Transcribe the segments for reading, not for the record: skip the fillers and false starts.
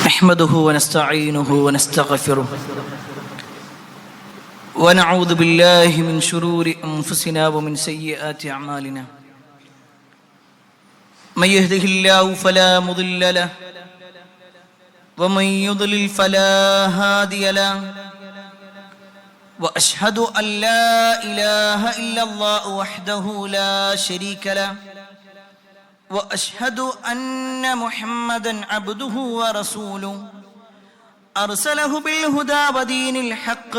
نحمده ونستعينه ونستغفره ونعوذ بالله من شرور أنفسنا ومن سيئات أعمالنا من يهده الله فلا مضل له ومن يضلل فلا هادي له وأشهد أن لا إله إلا الله وحده لا شريك له وأشهد أن محمدًا عبده ورسوله أرسله بالهدى ودين الحق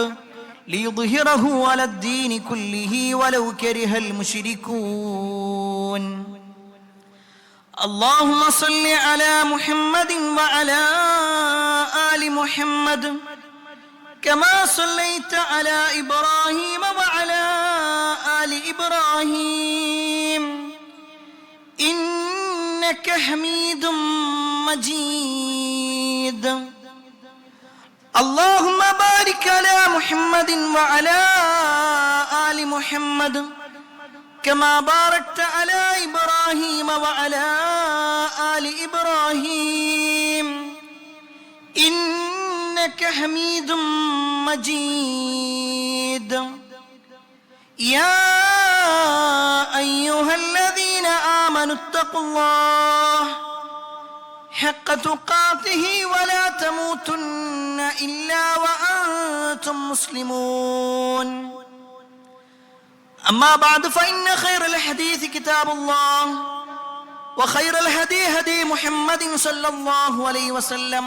ليظهره على الدين كله ولو كره المشركون اللهم صل على محمد وعلى آل محمد كما صليت على إبراهيم وعلى آل إبراهيم إنك حميد مجيد اللهم بارك على محمد وعلى آل محمد كما باركت على إبراهيم وعلى آل إبراهيم إنك حميد مجيد يا أيها الذين آمنوا اتقوا الله حق تقاته ولا تموتن إلا وأنتم مسلمون أما بعد فإن خير الحديث كتاب الله وخير الهدي هدي محمد صلى الله عليه وسلم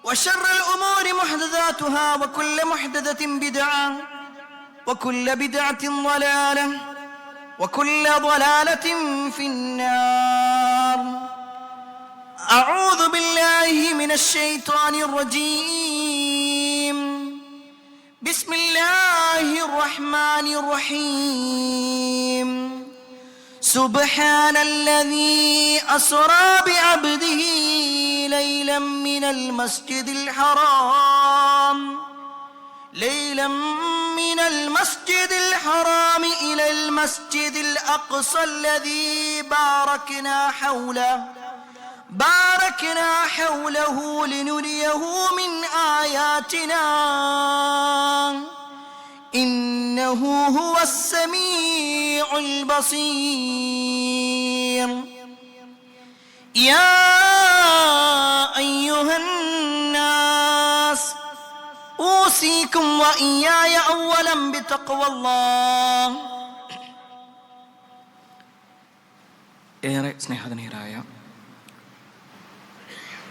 وشر الأمور محدثاتها وكل محدثة بدعة وكل بدعة ضلالة وكل ضلالة في النار أعوذ بالله من الشيطان الرجيم بسم الله الرحمن الرحيم سبحان الذي أسرى بعبده ليلا من المسجد الحرام إلى المسجد الأقصى الذي باركنا حوله لنريه من آياتنا إنه هو السميع البصير يا أيها الناس أوصيكم وإياي أولا بتقوى الله. ഏറെ സ്നേഹധനീയരായ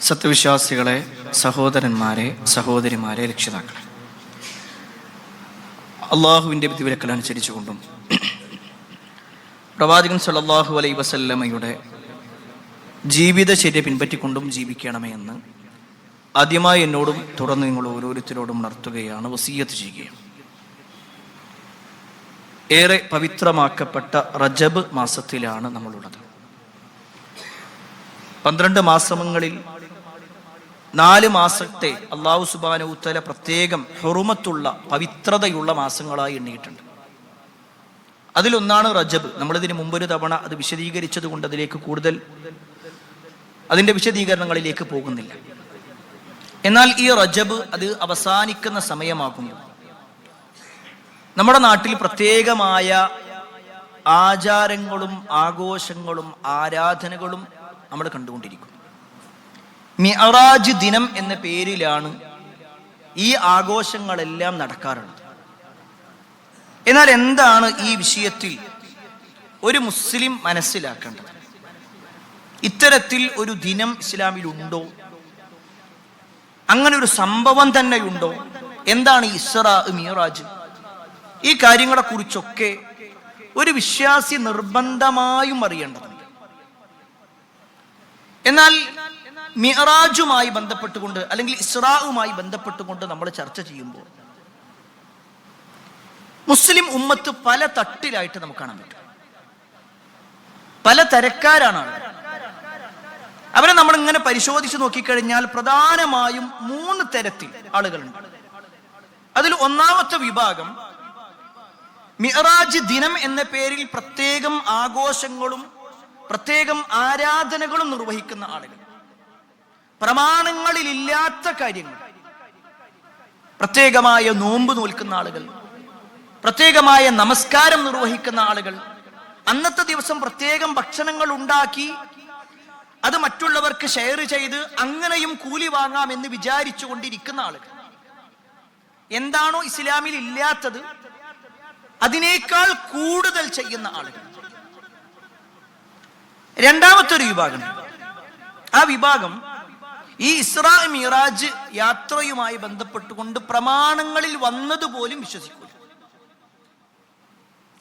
സത്യവിശ്വാസികളെ, സഹോദരന്മാരെ, സഹോദരിമാരെ, രക്ഷിതാക്കളെ, അള്ളാഹുവിൻ്റെ വിധിവിലക്കൽ അനുസരിച്ചുകൊണ്ടും പ്രവാചകൻ സല്ലല്ലാഹു അലൈഹി വസല്ലമയുടെ ജീവിതചര്യ പിൻപറ്റിക്കൊണ്ടും ജീവിക്കണമേ എന്ന് ആദ്യമായി എന്നോടും തുടർന്ന് നിങ്ങൾ ഓരോരുത്തരോടും ഉണർത്തുകയാണ്, വസിയ്യത്ത് ചെയ്യുകയാണ്. ഏറെ പവിത്രമാക്കപ്പെട്ട റജബ് മാസത്തിലാണ് നമ്മളുള്ളത്. 12 മാസങ്ങളിൽ 4 മാസത്തെ അല്ലാഹു സുബ്ഹാനഹു വതആല പ്രത്യേകം ഹുറുമത്തുള്ള പവിത്രതയുള്ള മാസങ്ങളായി എണ്ണിയിട്ടുണ്ട്. അതിലൊന്നാണ് റജബ്. നമ്മളിതിന് മുമ്പൊരു തവണ അത് വിശദീകരിച്ചത് കൊണ്ട് അതിലേക്ക് കൂടുതൽ അതിൻ്റെ വിശദീകരണങ്ങളിലേക്ക് പോകുന്നില്ല. എന്നാൽ ഈ റജബ് അത് അവസാനിക്കുന്ന സമയമാകുമ്പോൾ നമ്മുടെ നാട്ടിൽ പ്രത്യേകമായ ആചാരങ്ങളും ആഘോഷങ്ങളും ആരാധനകളും നമ്മൾ കണ്ടുകൊണ്ടിരിക്കും. മിഅറാജ് ദിനം എന്ന പേരിലാണ് ഈ ആഘോഷങ്ങളെല്ലാം നടക്കാറുള്ളത്. എന്നാൽ എന്താണ് ഈ വിഷയത്തിൽ ഒരു മുസ്ലിം മനസ്സിലാക്കേണ്ടത്? ഇത്തരത്തിൽ ഒരു ദിനം ഇസ്ലാമിലുണ്ടോ? അങ്ങനെ ഒരു സംഭവം തന്നെയുണ്ടോ? എന്താണ് ഇസ്റാ മിഅറാജ്? ഈ കാര്യങ്ങളെ കുറിച്ചൊക്കെ ഒരു വിശ്വാസി നിർബന്ധമായും അറിയേണ്ടതുണ്ട്. എന്നാൽ മിഅറാജുമായി ബന്ധപ്പെട്ടുകൊണ്ട് അല്ലെങ്കിൽ ഇസ്റാവുമായി ബന്ധപ്പെട്ടുകൊണ്ട് നമ്മൾ ചർച്ച ചെയ്യുമ്പോൾ മുസ്ലിം ഉമ്മത്ത് പല തട്ടിലായിട്ട് നമുക്ക് കാണാൻ പറ്റും. പല തരക്കാരാണ് അവരെ നമ്മൾ ഇങ്ങനെ പരിശോധിച്ച് നോക്കിക്കഴിഞ്ഞാൽ പ്രധാനമായും 3 തരത്തിൽ ആളുകളുണ്ട്. അതിൽ ഒന്നാമത്തെ വിഭാഗം മിഅറാജ് ദിനം എന്ന പേരിൽ പ്രത്യേകം ആഘോഷങ്ങളും പ്രത്യേകം ആരാധനകളും നിർവഹിക്കുന്ന ആളുകൾ. പ്രമാണങ്ങളിലില്ലാത്ത കാര്യങ്ങൾ, പ്രത്യേകമായ നോമ്പ് നോൽക്കുന്ന ആളുകൾ, പ്രത്യേകമായ നമസ്കാരം നിർവഹിക്കുന്ന ആളുകൾ, അന്നത്തെ ദിവസം പ്രത്യേകം ഭക്ഷണങ്ങൾ ഉണ്ടാക്കി അത് മറ്റുള്ളവർക്ക് ഷെയർ ചെയ്ത് അങ്ങനെയും കൂലി വാങ്ങാം എന്ന് വിചാരിച്ചു കൊണ്ടിരിക്കുന്ന ആളുകൾ, എന്താണോ ഇസ്ലാമിൽ ഇല്ലാത്തത് അതിനേക്കാൾ കൂടുതൽ ചെയ്യുന്ന ആളുകൾ. രണ്ടാമത്തെ ഒരു വിഭാഗം, ആ വിഭാഗം ഈ ഇസ്രാ മിറാജ് യാത്രയുമായി ബന്ധപ്പെട്ടുകൊണ്ട് പ്രമാണങ്ങളിൽ വന്നതുപോലും വിശ്വസിക്കൂല.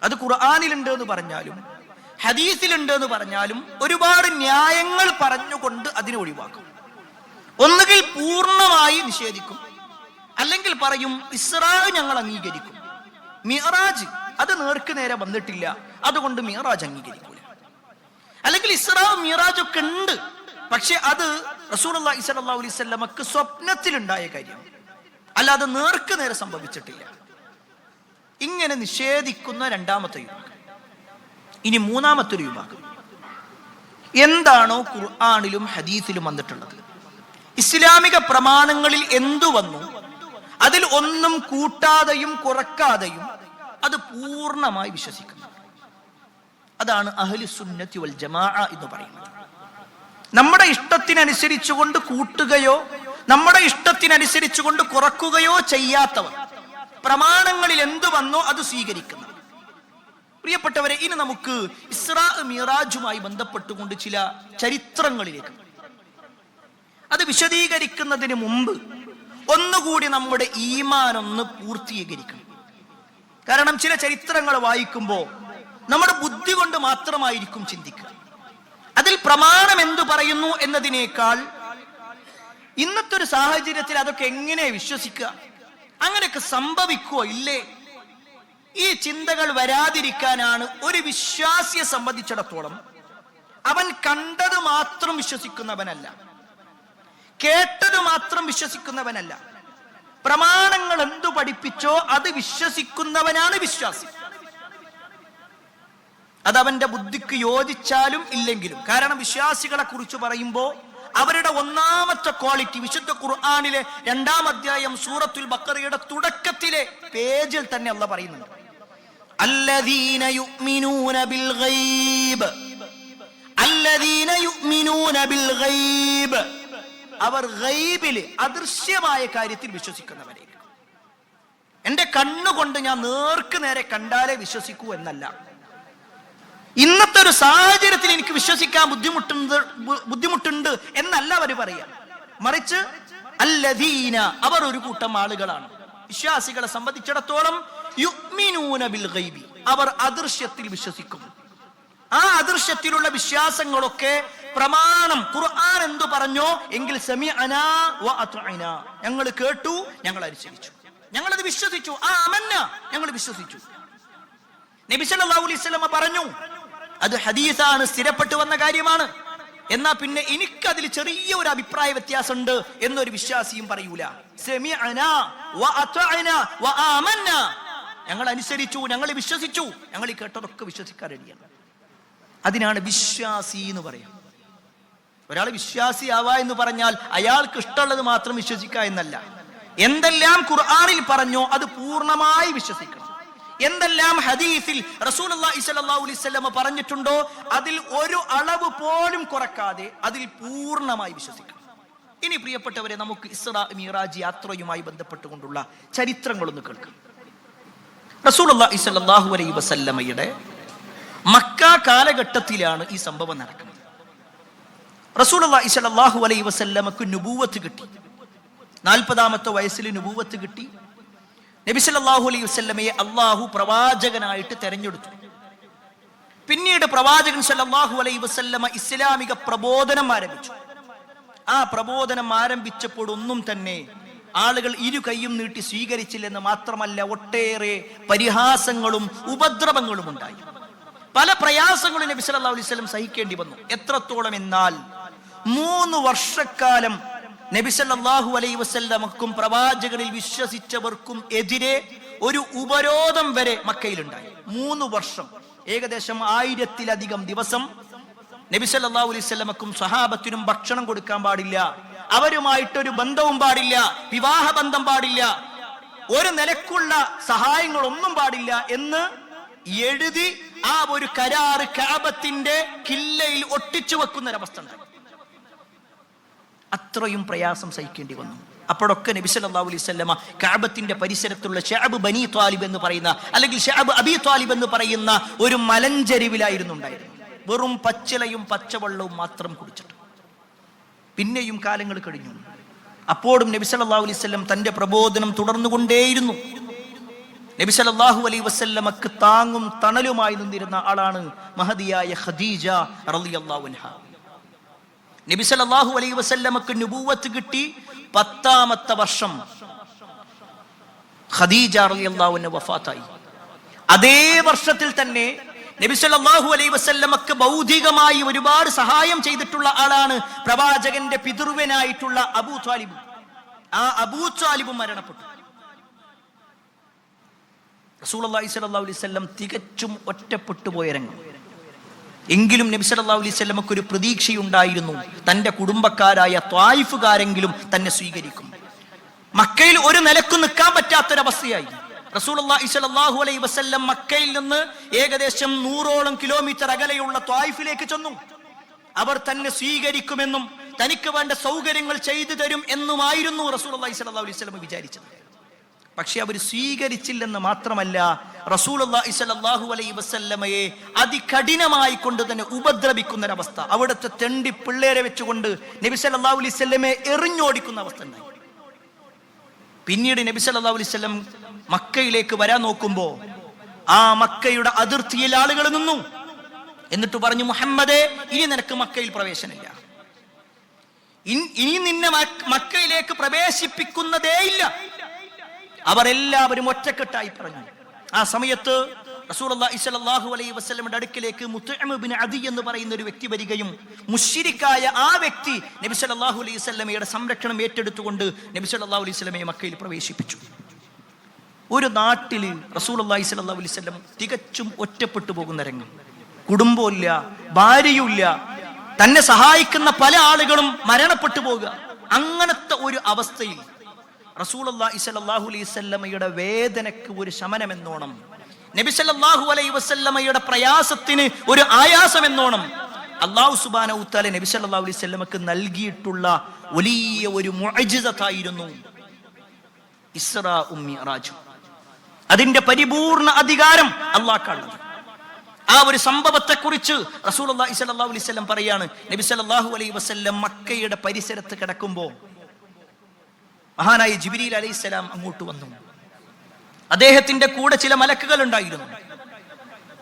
അത് ഖുർആനിലുണ്ട് എന്ന് പറഞ്ഞാലും ഹദീസിലുണ്ട് എന്ന് പറഞ്ഞാലും ഒരുപാട് ന്യായങ്ങൾ പറഞ്ഞുകൊണ്ട് അതിനെ ഒഴിവാക്കും. ഒന്നുകിൽ പൂർണ്ണമായി നിഷേധിക്കും, അല്ലെങ്കിൽ പറയും ഇസ്രാ ഞങ്ങൾ അംഗീകരിക്കും, മിറാജ് അത് നേർക്ക് നേരെ വന്നിട്ടില്ല, അതുകൊണ്ട് മിറാജ് അംഗീകരിക്കൂല. അല്ലെങ്കിൽ ഇസ്രാ മിറാജ് ഒക്കെ ഉണ്ട്, പക്ഷെ അത് റസൂലുള്ളാഹി സ്വല്ലല്ലാഹു അലൈഹി വസല്ലമക്ക് സ്വപ്നത്തിലുണ്ടായ കാര്യം, അല്ലാതെ നേർക്ക് നേരെ സംഭവിച്ചിട്ടില്ല. ഇങ്ങനെ നിഷേധിക്കുന്ന രണ്ടാമത്തെ വിഭാഗം. ഇനി മൂന്നാമത്തെ ഒരു വിഭാഗം, എന്താണോ ഖുർആനിലും ഹദീസിലും വന്നിട്ടുള്ളത്, ഇസ്ലാമിക പ്രമാണങ്ങളിൽ എന്തു വന്നു അതിൽ ഒന്നും കൂട്ടാതെയും കുറക്കാതെയും അത് പൂർണ്ണമായി വിശ്വസിക്കുന്നു. അതാണ് അഹ്ലുസ് സുന്നത്തി വൽ ജമാഅ എന്ന് പറയുന്നത്. നമ്മുടെ ഇഷ്ടത്തിനനുസരിച്ചുകൊണ്ട് കൂട്ടുകയോ നമ്മുടെ ഇഷ്ടത്തിനനുസരിച്ചുകൊണ്ട് കുറക്കുകയോ ചെയ്യാത്തവർ, പ്രമാണങ്ങളിൽ എന്തു വന്നോ അത് സ്വീകരിക്കുന്നു. പ്രിയപ്പെട്ടവരെ, ഇനി നമുക്ക് ഇസ്രാ മിറാജുമായി ബന്ധപ്പെട്ടുകൊണ്ട് ചില ചരിത്രങ്ങളിലേക്ക്, അത് വിശദീകരിക്കുന്നതിന് മുമ്പ് ഒന്നുകൂടി നമ്മുടെ ഈമാൻ ഒന്ന് പൂർത്തീകരിക്കണം. കാരണം ചില ചരിത്രങ്ങൾ വായിക്കുമ്പോൾ നമ്മുടെ ബുദ്ധി കൊണ്ട് മാത്രമായിരിക്കും ചിന്തിക്കുക. അതിൽ പ്രമാണം എന്തു പറയുന്നു എന്നതിനേക്കാൾ ഇന്നത്തെ ഒരു സാഹചര്യത്തിൽ അതൊക്കെ എങ്ങനെ വിശ്വസിക്കുക, അങ്ങനെയൊക്കെ സംഭവിക്കുവോ ഇല്ലേ, ഈ ചിന്തകൾ വരാതിരിക്കാനാണ് ഒരു വിശ്വാസിയെ സംബന്ധിച്ചിടത്തോളം അവൻ കണ്ടത് മാത്രം വിശ്വസിക്കുന്നവനല്ല, കേട്ടത് മാത്രം വിശ്വസിക്കുന്നവനല്ല, പ്രമാണങ്ങൾ എന്തു പഠിപ്പിച്ചോ അത് വിശ്വസിക്കുന്നവനാണ് വിശ്വാസി. അതവന്റെ ബുദ്ധിക്ക് യോജിച്ചാലും ഇല്ലെങ്കിലും. കാരണം വിശ്വാസികളെ കുറിച്ച് പറയുമ്പോൾ അവരുടെ ഒന്നാമത്തെ ക്വാളിറ്റി വിശുദ്ധ ഖുർആനിലെ 2-ാം അധ്യായം സൂറത്തുൽ ബഖറയുടെ തുടക്കത്തിലെ പേജിൽ തന്നെ അല്ലാഹ് പറയുന്നുണ്ട്, അല്ലദീന യുഅ്മിനൂന ബിൽ ഗൈബ്, അല്ലദീന യുഅ്മിനൂന ബിൽ ഗൈബ്, അവർ ഗൈബിൽ അദൃശ്യമായ കാര്യത്തിൽ വിശ്വസിക്കുന്നവരായിരിക്കും. എന്റെ കണ്ണുകൊണ്ട് ഞാൻ നേർക്ക് നേരെ കണ്ടാലേ വിശ്വസിക്കൂ എന്നല്ല. ഇന്നത്തെ ഒരു സാഹചര്യത്തിൽ എനിക്ക് വിശ്വസിക്കാൻ ബുദ്ധിമുട്ടുണ്ട് എന്നല്ല അവർ പറയാ, മറിച്ച് അല്ലദീന, അവർ ഒരു കൂട്ടം ആളുകളാണ്. വിശ്വാസികളെ സംബന്ധിച്ചിടത്തോളം യുഅ്മിനൂന ബിൽ ഗൈബി, അവർ അദൃശ്യത്തിൽ വിശ്വസിക്കുന്നു. ആ അദൃശ്യത്തിലുള്ള വിശ്വാസങ്ങളൊക്കെ പ്രമാണം ഖുർആൻ എന്തു പറഞ്ഞോ എങ്കിൽ സമിഅനാ വ അത്അനാ, ഞങ്ങൾ കേട്ടു, ഞങ്ങൾ അനുസരിച്ചു, ഞങ്ങളത് വിശ്വസിച്ചു. ആമന്ന, ഞങ്ങൾ വിശ്വസിച്ചു. നബി സല്ലല്ലാഹു അലൈഹി വസല്ലം പറഞ്ഞു, അത് ഹദീസാണ്, സ്ഥിരപ്പെട്ടു വന്ന കാര്യമാണ്. എന്നാ പിന്നെ എനിക്കതിൽ ചെറിയ ഒരു അഭിപ്രായ വ്യത്യാസമുണ്ട് എന്നൊരു വിശ്വാസിയും പറയൂല. സമിഅനാ വ അത്അനാ വ ആമന്ന, ഞങ്ങൾ അനുസരിച്ചു, ഞങ്ങൾ വിശ്വസിച്ചു, ഞങ്ങൾ ഈ കേട്ടതൊക്കെ വിശ്വസിക്കാൻ റെഡിയാണ്. അതിനാണ് വിശ്വാസി എന്ന് പറയാം. ഒരാൾ വിശ്വാസിയാവാ എന്ന് പറഞ്ഞാൽ അയാൾക്ക് ഇഷ്ടമുള്ളത് മാത്രം വിശ്വസിക്കുക എന്നല്ല. എന്തെല്ലാം ഖുർആനിൽ പറഞ്ഞോ അത് പൂർണ്ണമായി വിശ്വസിക്കണം. എന്തെല്ലാം ഹദീസിൽ റസൂലുള്ളാഹി സ്വല്ലല്ലാഹു അലൈഹി വസല്ലം പറഞ്ഞിട്ടുണ്ടോ അതിൽ ഒരു അളവ് പോലും കുറക്കാതെ അതിൽ പൂർണ്ണമായി വിശ്വസിക്കണം. ഇനി പ്രിയപ്പെട്ടവരെ, നമുക്ക് ഇസ്രാ മിറാജ് യാത്രയുമായി ബന്ധപ്പെട്ടുകൊണ്ടുള്ള ചരിത്രങ്ങളൊന്ന് കേൾക്കാം. റസൂലുള്ളാഹി സ്വല്ലല്ലാഹു അലൈഹി വസല്ലമയുടെ മക്ക കാലഘട്ടത്തിലാണ് ഈ സംഭവം നടക്കുന്നത്. റസൂലുള്ളാഹി സ്വല്ലല്ലാഹു അലൈഹി വസല്ലമക്ക് നുബുവത്ത് കിട്ടി. 40-ാമത്തെ വയസ്സിൽ നുബുവത്ത് കിട്ടി. നബി സല്ലല്ലാഹു അലൈഹി വസല്ലമയെ അല്ലാഹു പ്രവാചകനായിട്ട് തെരഞ്ഞെടുത്തു. പിന്നീട് പ്രവാചകൻ സല്ലല്ലാഹു അലൈഹി വസല്ലമ ഇസ്ലാമിക പ്രബോധനം ആരംഭിച്ചു. ആ പ്രബോധനം ആരംഭിച്ചപ്പോൾ ഒന്നും തന്നെ ആളുകൾ ഇരു കൈയും നീട്ടി സ്വീകരിച്ചില്ലെന്ന് മാത്രമല്ല, ഒട്ടേറെ പരിഹാസങ്ങളും ഉപദ്രവങ്ങളും ഉണ്ടായി. പല പ്രയാസങ്ങളും നബി സല്ലല്ലാഹു അലൈഹി വസല്ലം സഹിക്കേണ്ടി വന്നു. എത്രത്തോളം എന്നാൽ 3 വർഷക്കാലം നബി സല്ലല്ലാഹു അലൈഹി വസല്ലമക്കും പ്രവാചകനിൽ വിശ്വസിച്ചവർക്കും എതിരെ ഒരു ഉപരോധം വരെ മക്കയിലുണ്ടായി. 3 വർഷം, ഏകദേശം 1000-ലധികം ദിവസം നബി സല്ലല്ലാഹു അലൈഹി വസല്ലമക്കും സഹാബത്തിനും ഭക്ഷണം കൊടുക്കാൻ പാടില്ല, അവരുമായിട്ടൊരു ബന്ധവും പാടില്ല, വിവാഹ ബന്ധം പാടില്ല, ഒരു നിലക്കുള്ള സഹായങ്ങളൊന്നും പാടില്ല എന്ന് എഴുതി ആ ഒരു കരാറ് കഅബത്തിന്റെ കില്ലയിൽ ഒട്ടിച്ചു വെക്കുന്ന ഒരവസ്ഥ ഉണ്ടായി. അത്രയും പ്രയാസം സഹിക്കേണ്ടി വന്നു. അപ്പോഴൊക്കെ നബി സല്ലല്ലാഹു അലൈഹി വസല്ലമ കഅബത്തിന്റെ പരിസരത്തുള്ള ശഅബ് ബനി ത്വാലിബ് എന്ന് പറയുന്ന, അല്ലെങ്കിൽ ശഅബ് അബി ത്വാലിബ് എന്ന് പറയുന്ന ഒരു മലഞ്ചരിവിലായിരുന്നു ഉണ്ടായിരുന്നത്. വെറും പച്ചിലയും പച്ചവെള്ളവും മാത്രം കുടിച്ചിട്ട്. പിന്നെയും കാലങ്ങൾ കഴിഞ്ഞു. അപ്പോഴും നബി സല്ലല്ലാഹു അലൈഹി വസല്ലം തന്റെ പ്രബോധനം തുടർന്നുകൊണ്ടേയിരുന്നു. നബി സല്ലല്ലാഹു അലൈഹി വസല്ലമക്ക് താങ്ങും തണലുമായി നിന്നിരുന്ന ആളാണ് മഹദിയായ ഖദീജ റളിയല്ലാഹു അൻഹ. നബി സല്ലല്ലാഹു അലൈഹി വസല്ലമക്ക് നുബുവത്ത് കിട്ടി 10ാമത്തെ വർഷം ഖദീജ റളിയല്ലാഹു അൻഹ വഫാത്തായി. അതേ വർഷത്തിൽ തന്നെ നബി സല്ലല്ലാഹു അലൈഹി വസല്ലമക്ക് ഭൗതികമായി ഒരുപാട് സഹായം ചെയ്തിട്ടുള്ള ആളാണ് പ്രവാചകന്റെ പിതൃവനായിട്ടുള്ള അബൂ ത്വാലിബ്. ആ അബൂ ത്വാലിബ് മരണപ്പെട്ടു. റസൂലുള്ളാഹി സ്വല്ലല്ലാഹു അലൈഹി വസല്ലം തികച്ചും ഒറ്റപ്പെട്ടു പോയ രംഗം. എങ്കിലും നബി സല്ലല്ലാഹു അലൈഹി വസല്ലമക്ക് ഒരു പ്രതീക്ഷയുണ്ടായിരുന്നു, തന്റെ കുടുംബക്കാരായ ത്വായിഫുകാരെങ്കിലും തന്നെ സ്വീകരിക്കും. മക്കയിൽ ഒരു നിലക്ക് നിൽക്കാൻ പറ്റാത്തൊരവസ്ഥയായി. റസൂലുള്ളാഹി സ്വല്ലല്ലാഹു അലൈഹി വസല്ലം മക്കയിൽ നിന്ന് ഏകദേശം 100ഓളം കിലോമീറ്റർ അകലെയുള്ള ത്വായിഫിലേക്ക് ചെന്നു. അവർ തന്നെ സ്വീകരിക്കുമെന്നും തനിക്ക് വേണ്ട സൗകര്യങ്ങൾ ചെയ്തു തരും എന്നുമായിരുന്നു റസൂലുള്ളാഹി സ്വല്ലല്ലാഹു അലൈഹി വസല്ലം വിചാരിച്ചത്. പക്ഷെ അവർ സ്വീകരിച്ചില്ലെന്ന് മാത്രമല്ല, റസൂലുള്ളാഹി സ്വല്ലല്ലാഹു അലൈഹി വസല്ലമയെ അതികഠിനമായി കൊണ്ട് തന്നെ ഉപദ്രവിക്കുന്ന ഒരവസ്ഥ, അവിടുത്തെ തെണ്ടി പിള്ളേരെ വെച്ചുകൊണ്ട് നബി സല്ലല്ലാഹു അലൈഹി വസല്ലമയെ എറിഞ്ഞോടിക്കുന്ന അവസ്ഥ ഉണ്ടായി. പിന്നീട് നബി സല്ലല്ലാഹു അലൈഹി വസല്ലം മക്കയിലേക്ക് വരാൻ നോക്കുമ്പോ ആ മക്കയുടെ അതിർത്തിയിൽ ആളുകൾ നിന്നു. എന്നിട്ട് പറഞ്ഞു, മുഹമ്മദേ, ഇനി നിനക്ക് മക്കയിൽ പ്രവേശനമില്ല, ഇനി നിന്നെ മക്കയിലേക്ക് പ്രവേശിപ്പിക്കുന്നതേയില്ല. അവരെല്ലാവരും ഒറ്റക്കെട്ടായി പറഞ്ഞു. ആ സമയത്ത് റസൂലുള്ളാഹി സ്വല്ലല്ലാഹു അലൈഹി വസല്ലമയുടെ അടുക്കിലേക്ക് മുത്ഇം ഇബ്നു അദി എന്ന് പറയുന്ന ഒരു വ്യക്തി വരികയും മുശ്രിക്കായ ആ വ്യക്തി നബി സല്ലല്ലാഹു അലൈഹി വസല്ലമയുടെ സംരക്ഷണം ഏറ്റെടുത്തുകൊണ്ട് നബി സല്ലല്ലാഹു അലൈഹി വസല്ലമയെ മക്കയിൽ പ്രവേശിപ്പിച്ചു. ഒരു നാട്ടില് റസൂലുള്ളാഹി സ്വല്ലല്ലാഹു അലൈഹി വസല്ലം തികച്ചും ഒറ്റപ്പെട്ടു പോകുന്ന രംഗം. കുടുംബമില്ല, ഭാര്യയുമില്ല, തന്നെ സഹായിക്കുന്ന പല ആളുകളും മരണപ്പെട്ടു പോകുക. അങ്ങനത്തെ ഒരു അവസ്ഥയിൽ റസൂലുള്ളാഹി സ്വല്ലല്ലാഹു അലൈഹി വസല്ലമയുടെ വേദനയ്ക്ക് ഒരു ശമനം എന്നോണം, നബി സല്ലല്ലാഹു അലൈഹി വസല്ലമയുടെ പ്രയാസത്തിന് ഒരു ആയാസം എന്നോണം അല്ലാഹു സുബ്ഹാനഹു വ തആല നബി സല്ലല്ലാഹു അലൈഹി വസല്ലമക്ക് നൽകിയിട്ടുള്ള വലിയ ഒരു മുഅ്ജിസത്തായിരുന്നു ഇസ്റാഉം മിഅ്റാജും. അതിന്റെ പരിപൂർണ അധികാരം അല്ലാഹുക്കാണുള്ളത്. ആ ഒരു സംഭവത്തെ കുറിച്ച് റസൂലുള്ളാഹി സ്വല്ലല്ലാഹു അലൈഹി വസല്ലം പറയാണ്, നബി സല്ലല്ലാഹു അലൈഹി വസല്ലം മക്കയുടെ പരിസരത്ത് കിടക്കുമ്പോൾ മഹാനായ ജിബ്രീൽ അലൈഹിസ്സലാം അങ്ങോട്ട് വന്നു. അദ്ദേഹത്തിന്റെ കൂടെ ചില മലക്കുകൾ ഉണ്ടായിരുന്നു.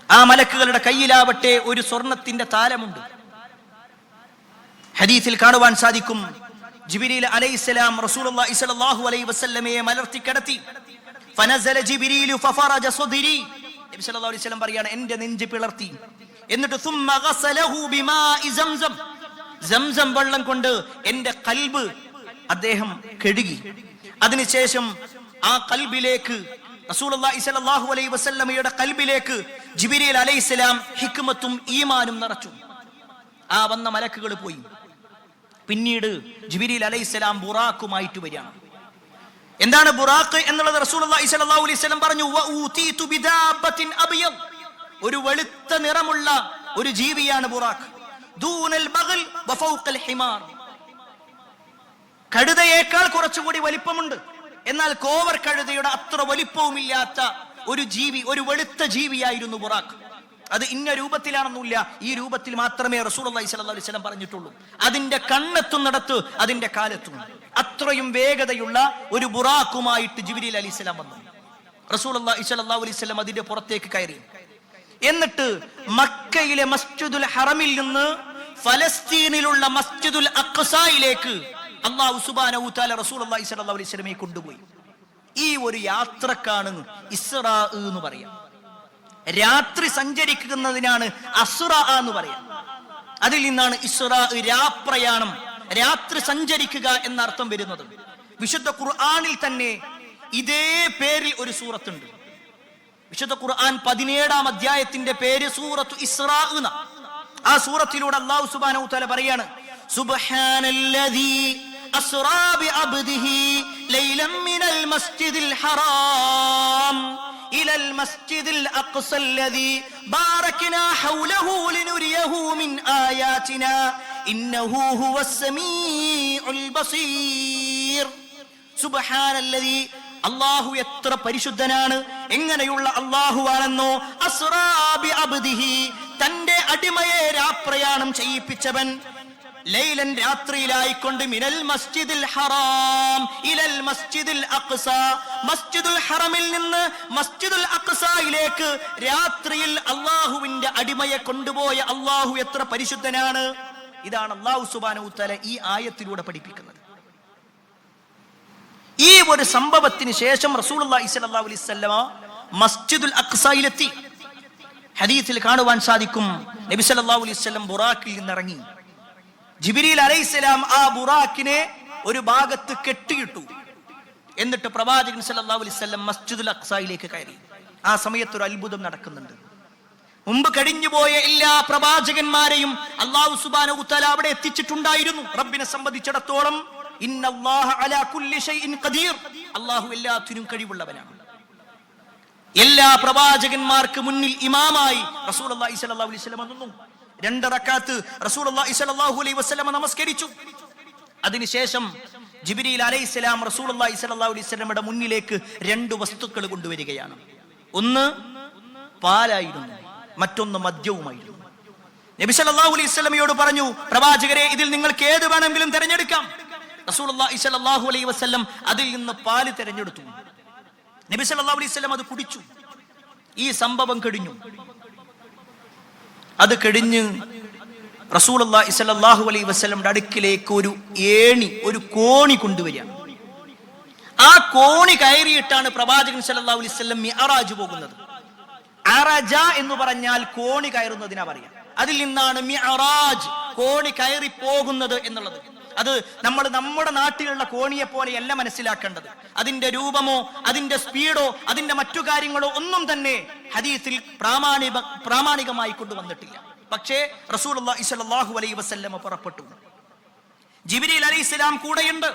ആ മലക്കുകളുടെ കയ്യിലാവട്ടെ ഒരു സ്വർണത്തിന്റെ താലമുണ്ട്. ഹദീസിൽ കാണുവാൻ സാധിക്കും, ജിബ്രീൽ അലൈഹിസ്സലാം റസൂലുള്ളാഹി സ്വല്ലല്ലാഹു അലൈഹി വസല്ലമയെ മലർത്തി കിടത്തി. ഫനസല ജിബ്രീലു ഫഫറജ സദ്രി. നബി സല്ലല്ലാഹു അലൈഹി വസല്ലം പറയാണ്, എന്റെ നെഞ്ച് പിളർത്തി. എന്നിട്ട് സുമ്മ ഗസലഹു ബിമാഇ സംസം. സംസം വെള്ളം കൊണ്ട് എന്റെ ഖൽബ് അദ്ദേഹം കഴുകി. അതിനുശേഷം ആ ഖൽബിലേക്ക്, റസൂലുള്ളാഹി സ്വല്ലല്ലാഹു അലൈഹി വസല്ലമയുടെ ഖൽബിലേക്ക് ജിബ്രീൽ അലൈഹിസ്സലാം ഹിക്മത്തും ഈമാനും നിറച്ചു. ആ വന്ന മലക്കുകൾ പോയി. പിന്നീട് ജിബ്രീൽ അലൈഹിസ്സലാം ബുറാഖുമായിട്ട് വരികയാണ്. എന്താണ് ബുറാഖ് എന്നുള്ളത്? റസൂലുള്ളാഹി സ്വല്ലല്ലാഹു അലൈഹി വസല്ലം പറഞ്ഞു, വഊതീതു ബിദാബത്തിൻ അബിയദ്. ഒരു വെളുത്ത നിറമുള്ള ഒരു ജീവിയാണ് ബുറാഖ്. ദൂനൽ ബഗൽ വഫൗഖൽ ഹിമാർ. കഴുതയേക്കാൾ കുറച്ചുകൂടി വലിപ്പമുണ്ട്, എന്നാൽ കോവർ കഴുതയുടെ അത്ര വലിപ്പവുമില്ലാത്ത ഒരു ജീവി, ഒരു വെളുത്ത ജീവിയായിരുന്നു ബുറാഖ്. അത് ഇന്ന രൂപത്തിലാണെന്നില്ല, ഈ രൂപത്തിൽ മാത്രമേ റസൂലുള്ളാഹി സ്വല്ലല്ലാഹു അലൈഹി വസല്ലം പറഞ്ഞിട്ടുള്ളൂ. അതിന്റെ കണ്ണെത്തുന്നിടത്ത് അതിന്റെ കാലെത്തും. അത്രയും വേഗതയുള്ള ഒരു ബുറാഖുമായിട്ട് ജിബ്രീൽ അലൈഹിസ്സലാം വന്നു. റസൂലുള്ളാഹി സ്വല്ലല്ലാഹു അലൈഹി വസല്ലം അതിന്റെ പുറത്തേക്ക് കയറി. എന്നിട്ട് മക്കയിലെ മസ്ജിദുൽ ഹറമിൽ നിന്ന് ഫലസ്തീനിലുള്ള മസ്ജിദുൽ അഖ്സായിലേക്ക് അല്ലാഹു സുബ്ഹാനഹു വ തആല റസൂലുള്ളാഹി സ്വല്ലല്ലാഹു അലൈഹി വസല്ലമയെ കൊണ്ടുപോയി. ഈ ഒരു യാത്രക്കാണ് ഇസ്റാ എന്ന് പറയാം. രാത്രി സഞ്ചരിക്കുന്നതിനാണ് അസ്റാ എന്ന് പറയാം. അതിൽ നിന്നാണ് ഇസ്റാ, രാപ്രയാണം, രാത്രി സഞ്ചരിക്കുക എന്ന അർത്ഥം വരുന്നത്. വിശുദ്ധ ഖുർആനിൽ തന്നെ ഇതേ പേരിൽ ഒരു സൂറത്തുണ്ട്. വിശുദ്ധ ഖുർആൻ 17-ാം അധ്യായത്തിന്റെ പേര് സൂറത്തു ഇസ്റാ എന്ന. ആ സൂറത്തിലൂടെ അല്ലാഹു സുബ്ഹാനഹു വ തആല പറയാണ്, സുബ്ഹാനല്ലദീ أسرى بعبده ليلا من المسجد الحرام إلى المسجد الأقصى الذي باركنا حوله لنريه من آياتنا إنه هو السميع البصير سبحان الذي അള്ളാഹു എത്ര പരിശുദ്ധനാണ്, എങ്ങനെയുള്ള അള്ളാഹു ആണെന്നോ. അസ്റാ ബി അബ്ദിഹി, തന്റെ അടിമയെ രാപ്രയാണം ചെയ്യിപ്പിച്ചവൻ, ലൈലൻ രാത്രിയിലായിക്കൊണ്ട്, മിനൽ മസ്ജിദിൽ ഹറാം ഇലൽ മസ്ജിദിൽ അഖ്സ, മസ്ജിദുൽ ഹറമിൽ നിന്ന് മസ്ജിദുൽ അഖ്സയിലേക്ക് രാത്രിയിൽ അള്ളാഹുവിന്റെ അടിമയെ കൊണ്ടുപോയ അള്ളാഹു എത്ര പരിശുദ്ധനാണ്. ഇതാണ് അള്ളാഹു സുബ്ഹാനഹു വ തആല ഈ ആയത്തിലൂടെ പഠിപ്പിക്കുന്നത്. ഈ ഒരു സംഭവത്തിന് ശേഷം റസൂലുള്ളാഹി സ്വല്ലല്ലാഹു അലൈഹി വസല്ലമ മസ്ജിദുൽ അഖ്സയിലെത്തി. ഹദീസിൽ കാണുവാൻ സാധിക്കും, നബി സല്ലല്ലാഹു അലൈഹി വസല്ലം ബുറാക്കിൽ നിന്നിറങ്ങി. ജിബ്രീൽ അലൈഹിസ്സലാം ആ ബുറാക്കിനെ ഒരു ഭാഗത്ത് കെട്ടിയിട്ടു. എന്നിട്ട് പ്രവാചകൻ സല്ലല്ലാഹു അലൈഹി വസല്ലം മസ്ജിദുൽ അഖ്സയിലേക്ക് കയറി. ആ സമയത്ത് ഒരു അത്ഭുതം നടക്കുന്നുണ്ട്. മുമ്പ് കഴിഞ്ഞുപോയ എല്ലാ പ്രവാചകന്മാരെയും അല്ലാഹു സുബ്ഹാനഹു വ തആല അവിടെ എത്തിച്ചിട്ടുണ്ടായിരുന്നു. റബ്ബിനെ സംബന്ധിച്ചിടത്തോളം ഇന്നല്ലാഹ അലാ കുല്ലി ഷൈഇൻ ഖദീർ, അല്ലാഹു എല്ലാത്തിനും കഴിവുള്ളവനാണ്. എല്ലാ പ്രവാചകന്മാർക്ക് മുന്നിൽ ഇമാമായി റസൂലുള്ളാഹി സ്വല്ലല്ലാഹു അലൈഹി വസല്ലം നിന്നു. 2 റക്അത്ത് റസൂലുള്ളാഹി സ്വല്ലല്ലാഹു അലൈഹി വസല്ലം നമസ്കരിച്ചു. അതിനുശേഷം ജിബ്രീൽ അലൈഹിസ്സലാം റസൂലുള്ളാഹി സ്വല്ലല്ലാഹു അലൈഹി വസല്ലമയുടെ മുന്നിലേക്ക് 2 വസ്തുക്കൾ കൊണ്ടുവരികയാണ്. ഒന്ന് പാലായിരുന്നു, മറ്റൊന്ന് മദ്യവുമായിരുന്നു. നബി സല്ലല്ലാഹു അലൈഹി വസല്ലമയോട് പറഞ്ഞു, പ്രവാചകരെ, ഇതിൽ നിങ്ങൾക്ക് ഏത് വേണമെങ്കിലും തിരഞ്ഞെടുക്കാം. റസൂലുള്ളാഹി സ്വല്ലല്ലാഹു അലൈഹി വസല്ലം അതിൽ നിന്ന് പാല് തിരഞ്ഞെടുത്തു. നബി സല്ലല്ലാഹു അലൈഹി വസല്ലം അത് കുടിച്ചു. ഈ സംഭവം കഴിഞ്ഞു. അത് കഴിഞ്ഞ് റസൂലുള്ളാഹി സ്വല്ലല്ലാഹു അലൈഹി വസല്ലമയുടെ അടുക്കിലേക്ക് ഒരു കോണി കൊണ്ടുവരിക. ആ കോണി കയറിയിട്ടാണ് പ്രവാചകൻ സല്ലല്ലാഹു അലൈഹി വസല്ലം മിഅറാജ് പോകുന്നത്. അറജ എന്ന് പറഞ്ഞാൽ കോണി കയറുന്നതിനാ പറയാ. അതിൽ നിന്നാണ് മിഅറാജ്, കോണി കയറി പോകുന്നത് എന്നുള്ളത്. അത് നമ്മൾ നമ്മുടെ നാട്ടിലുള്ള കോണിയെ പോലെയല്ല മനസ്സിലാക്കേണ്ടത്. അതിന്റെ രൂപമോ അതിന്റെ സ്പീഡോ അതിന്റെ മറ്റു കാര്യങ്ങളോ ഒന്നും തന്നെ ഹദീസിൽ പ്രാമാണികമായി കൊണ്ടുവന്നിട്ടില്ല. പക്ഷേ റസൂലുള്ളാഹി സ്വല്ലല്ലാഹു അലൈഹി വസല്ലം പുറപ്പെട്ടു. ജിബ്രീൽ അലൈഹിസ്സലാം കൂടെയുണ്ട്.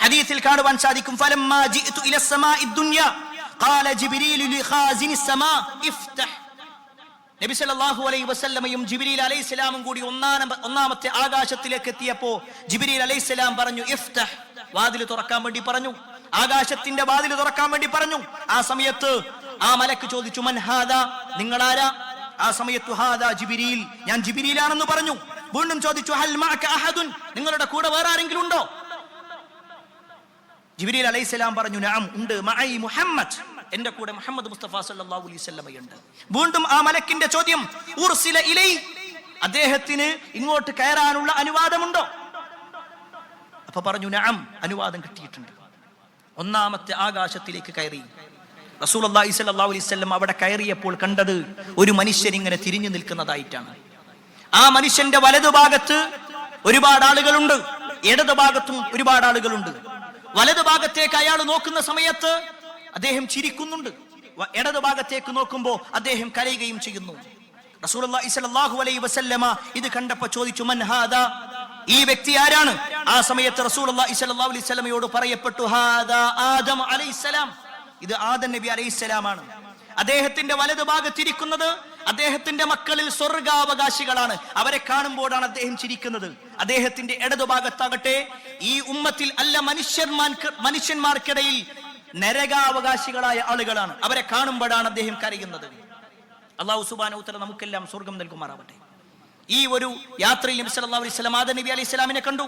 ഹദീസിൽ കാണുവാൻ സാധിക്കും, ഫലമ്മാ ജിഅതു ഇല സമാഇ ദുനിയ ഖാല ജിബ്രീൽ ലിഖാസിനി സമാ ഇഫ്തഹ്. നബി സല്ലല്ലാഹു അലൈഹി വസല്ലമയും ജിബ്രീൽ അലൈഹിസ്സലാമും കൂടി ഒന്നാമത്തെ ആകാശത്തിലേക്ക് എത്തിയപ്പോൾ ജിബ്രീൽ അലൈഹിസ്സലാം പറഞ്ഞു, ഇഫ്തഹ്, വാതിൽ തുറക്കാൻ വേണ്ടി പറഞ്ഞു. ആകാശത്തിന്റെ വാതിൽ തുറക്കാൻ വേണ്ടി പറഞ്ഞു. ആ സമയത്ത് ആ മലക്ക് ചോദിച്ചു, മൻ ഹാദാ, നിങ്ങളാരാ? ആ സമയത്ത് ഹാദാ ജിബ്രീൽ, ഞാൻ ജിബ്രീലാണെന്ന് പറഞ്ഞു. വീണ്ടും ചോദിച്ചു, ഹൽ മഅക അഹദുൻ, നിങ്ങളുടെ കൂടെ വേറെ ആരെങ്കിലും ഉണ്ടോ? ജിബ്രീൽ അലൈഹിസ്സലാം പറഞ്ഞു, നഅം, ഉണ്ട്, മഅയി മുഹമ്മദ്, എന്റെ കൂടെ മുഹമ്മദ് മുസ്തഫ സല്ലല്ലാഹു അലൈഹി വസല്ലമയുണ്ട്. വീണ്ടും ആ മലക്കിന്റെ ചോദ്യം, ഉർസില ഇലൈ, അദ്ദേഹത്തിന് ഇങ്ങോട്ട് കയറാനുള്ള അനുവാദമുണ്ടോ? അപ്പൊ പറഞ്ഞു, നഅം, അനുവാദം കിട്ടിയിട്ടുണ്ട്. ഒന്നാമത്തെ ആകാശത്തിലേക്ക് കയറി. റസൂലുള്ളാഹി സ്വല്ലല്ലാഹു അലൈഹി വസല്ലം അവിടെ കയറിയപ്പോൾ കണ്ടത് ഒരു മനുഷ്യൻ ഇങ്ങനെ തിരിഞ്ഞു നിൽക്കുന്നതായിട്ടാണ്. ആ മനുഷ്യന്റെ വലതുഭാഗത്ത് ഒരുപാട് ആളുകളുണ്ട്, ഇടതുഭാഗത്തും ഒരുപാട് ആളുകളുണ്ട്. വലതുഭാഗത്തേക്ക് അയാൾ നോക്കുന്ന സമയത്ത് അദ്ദേഹം ചിരിക്കുന്നുണ്ട്, ഇടതുഭാഗത്തേക്ക് നോക്കുമ്പോൾ അദ്ദേഹം കരയുകയും ചെയ്യുന്നു. റസൂലുള്ളാഹി സ്വല്ലല്ലാഹു അലൈഹി വസല്ലമ ഇത് കണ്ടപ്പോൾ ചോദിച്ചു, മൻ ഹാദാ, ഈ വ്യക്തി ആരാണ്? ആ സമയത്ത് റസൂലുള്ളാഹി സ്വല്ലല്ലാഹു അലൈഹി വസല്ലമയോട് പറയപ്പെട്ടു, ഹാദാ ആദം അലൈഹിസ്സലാം, ഇത് ആദം നബി അലൈഹിസ്സലാമാണ്. അദ്ദേഹത്തിന്റെ വലതുഭാഗത്തിരിക്കുന്നത് അദ്ദേഹത്തിന്റെ മക്കളിൽ സ്വർഗാവകാശികളാണ്. അവരെ കാണുമ്പോഴാണ് അദ്ദേഹം ചിരിക്കുന്നത്. അദ്ദേഹത്തിന്റെ ഇടതുഭാഗത്താകട്ടെ ഈ ഉമ്മത്തിൽ അല്ല മനുഷ്യന്മാർക്കിടയിൽ നരകാവകാശികളായ ആളുകളാണ്. അവരെ കാണുമ്പോഴാണ് അദ്ദേഹം കരയുന്നത്. അല്ലാഹു സുബ്ഹാനഹു വ തആല നമുക്കെല്ലാം സ്വർഗം നൽകുമാറാവട്ടെ. ഈ ഒരു യാത്രയിൽ നബി സല്ലല്ലാഹു അലൈഹി വസല്ലം ആദം നബി അലൈഹിസ്സലാമിനെ കണ്ടു.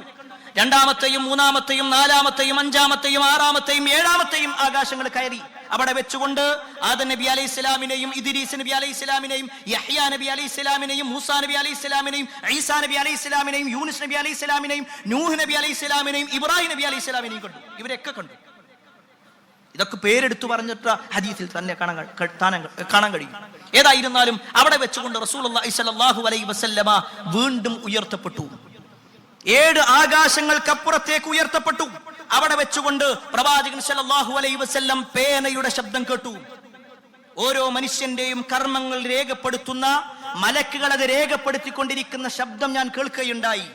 രണ്ടാമത്തെയും മൂന്നാമത്തെയും നാലാമത്തെയും അഞ്ചാമത്തെയും ആറാമത്തെയും ഏഴാമത്തെയും ആകാശങ്ങൾ കയറി. അവിടെ വെച്ചുകൊണ്ട് ആദം നബി അലൈഹിസ്സലാമിനെയും ഇദ്രീസ് നബി അലൈഹിസ്സലാമിനെയും യഹ്യാ നബി അലൈഹിസ്സലാമിനെയും മൂസാ നബി അലൈഹിസ്സലാമിനെയും ഈസാ നബി അലൈഹിസ്സലാമിനെയും യൂനുസ് നബി അലൈഹിസ്സലാമിനെയും നൂഹ് നബി അലൈഹിസ്സലാമിനെയും ഇബ്രാഹിം നബി അലൈഹിസ്സലാമിനെയും കണ്ടു. ഇവരെയൊക്കെ കണ്ടു. ഇതൊക്കെ പേരെടുത്തു പറഞ്ഞിട്ട് ഹദീസിൽ തന്നെ കാണാൻ കഴിയും. ഏതായിരുന്നാലും അവിടെ വെച്ചുകൊണ്ട് റസൂലുള്ളാഹി സ്വല്ലല്ലാഹു അലൈഹി വസല്ലമ വീണ്ടും ഉയർത്തപ്പെട്ടു. 7 ആകാശങ്ങൾക്കപ്പുറത്തേക്ക് ഉയർത്തപ്പെട്ടു. അവിടെ വെച്ചുകൊണ്ട് പ്രവാചകൻ സല്ലല്ലാഹു അലൈഹി വസല്ലം പേനയുടെ ശബ്ദം കേട്ടു. ഓരോ മനുഷ്യന്റെയും കർമ്മങ്ങൾ രേഖപ്പെടുത്തുന്ന മലക്കുകൾ അത് രേഖപ്പെടുത്തിക്കൊണ്ടിരിക്കുന്ന ശബ്ദം ഞാൻ കേൾക്കുകയുണ്ടായി.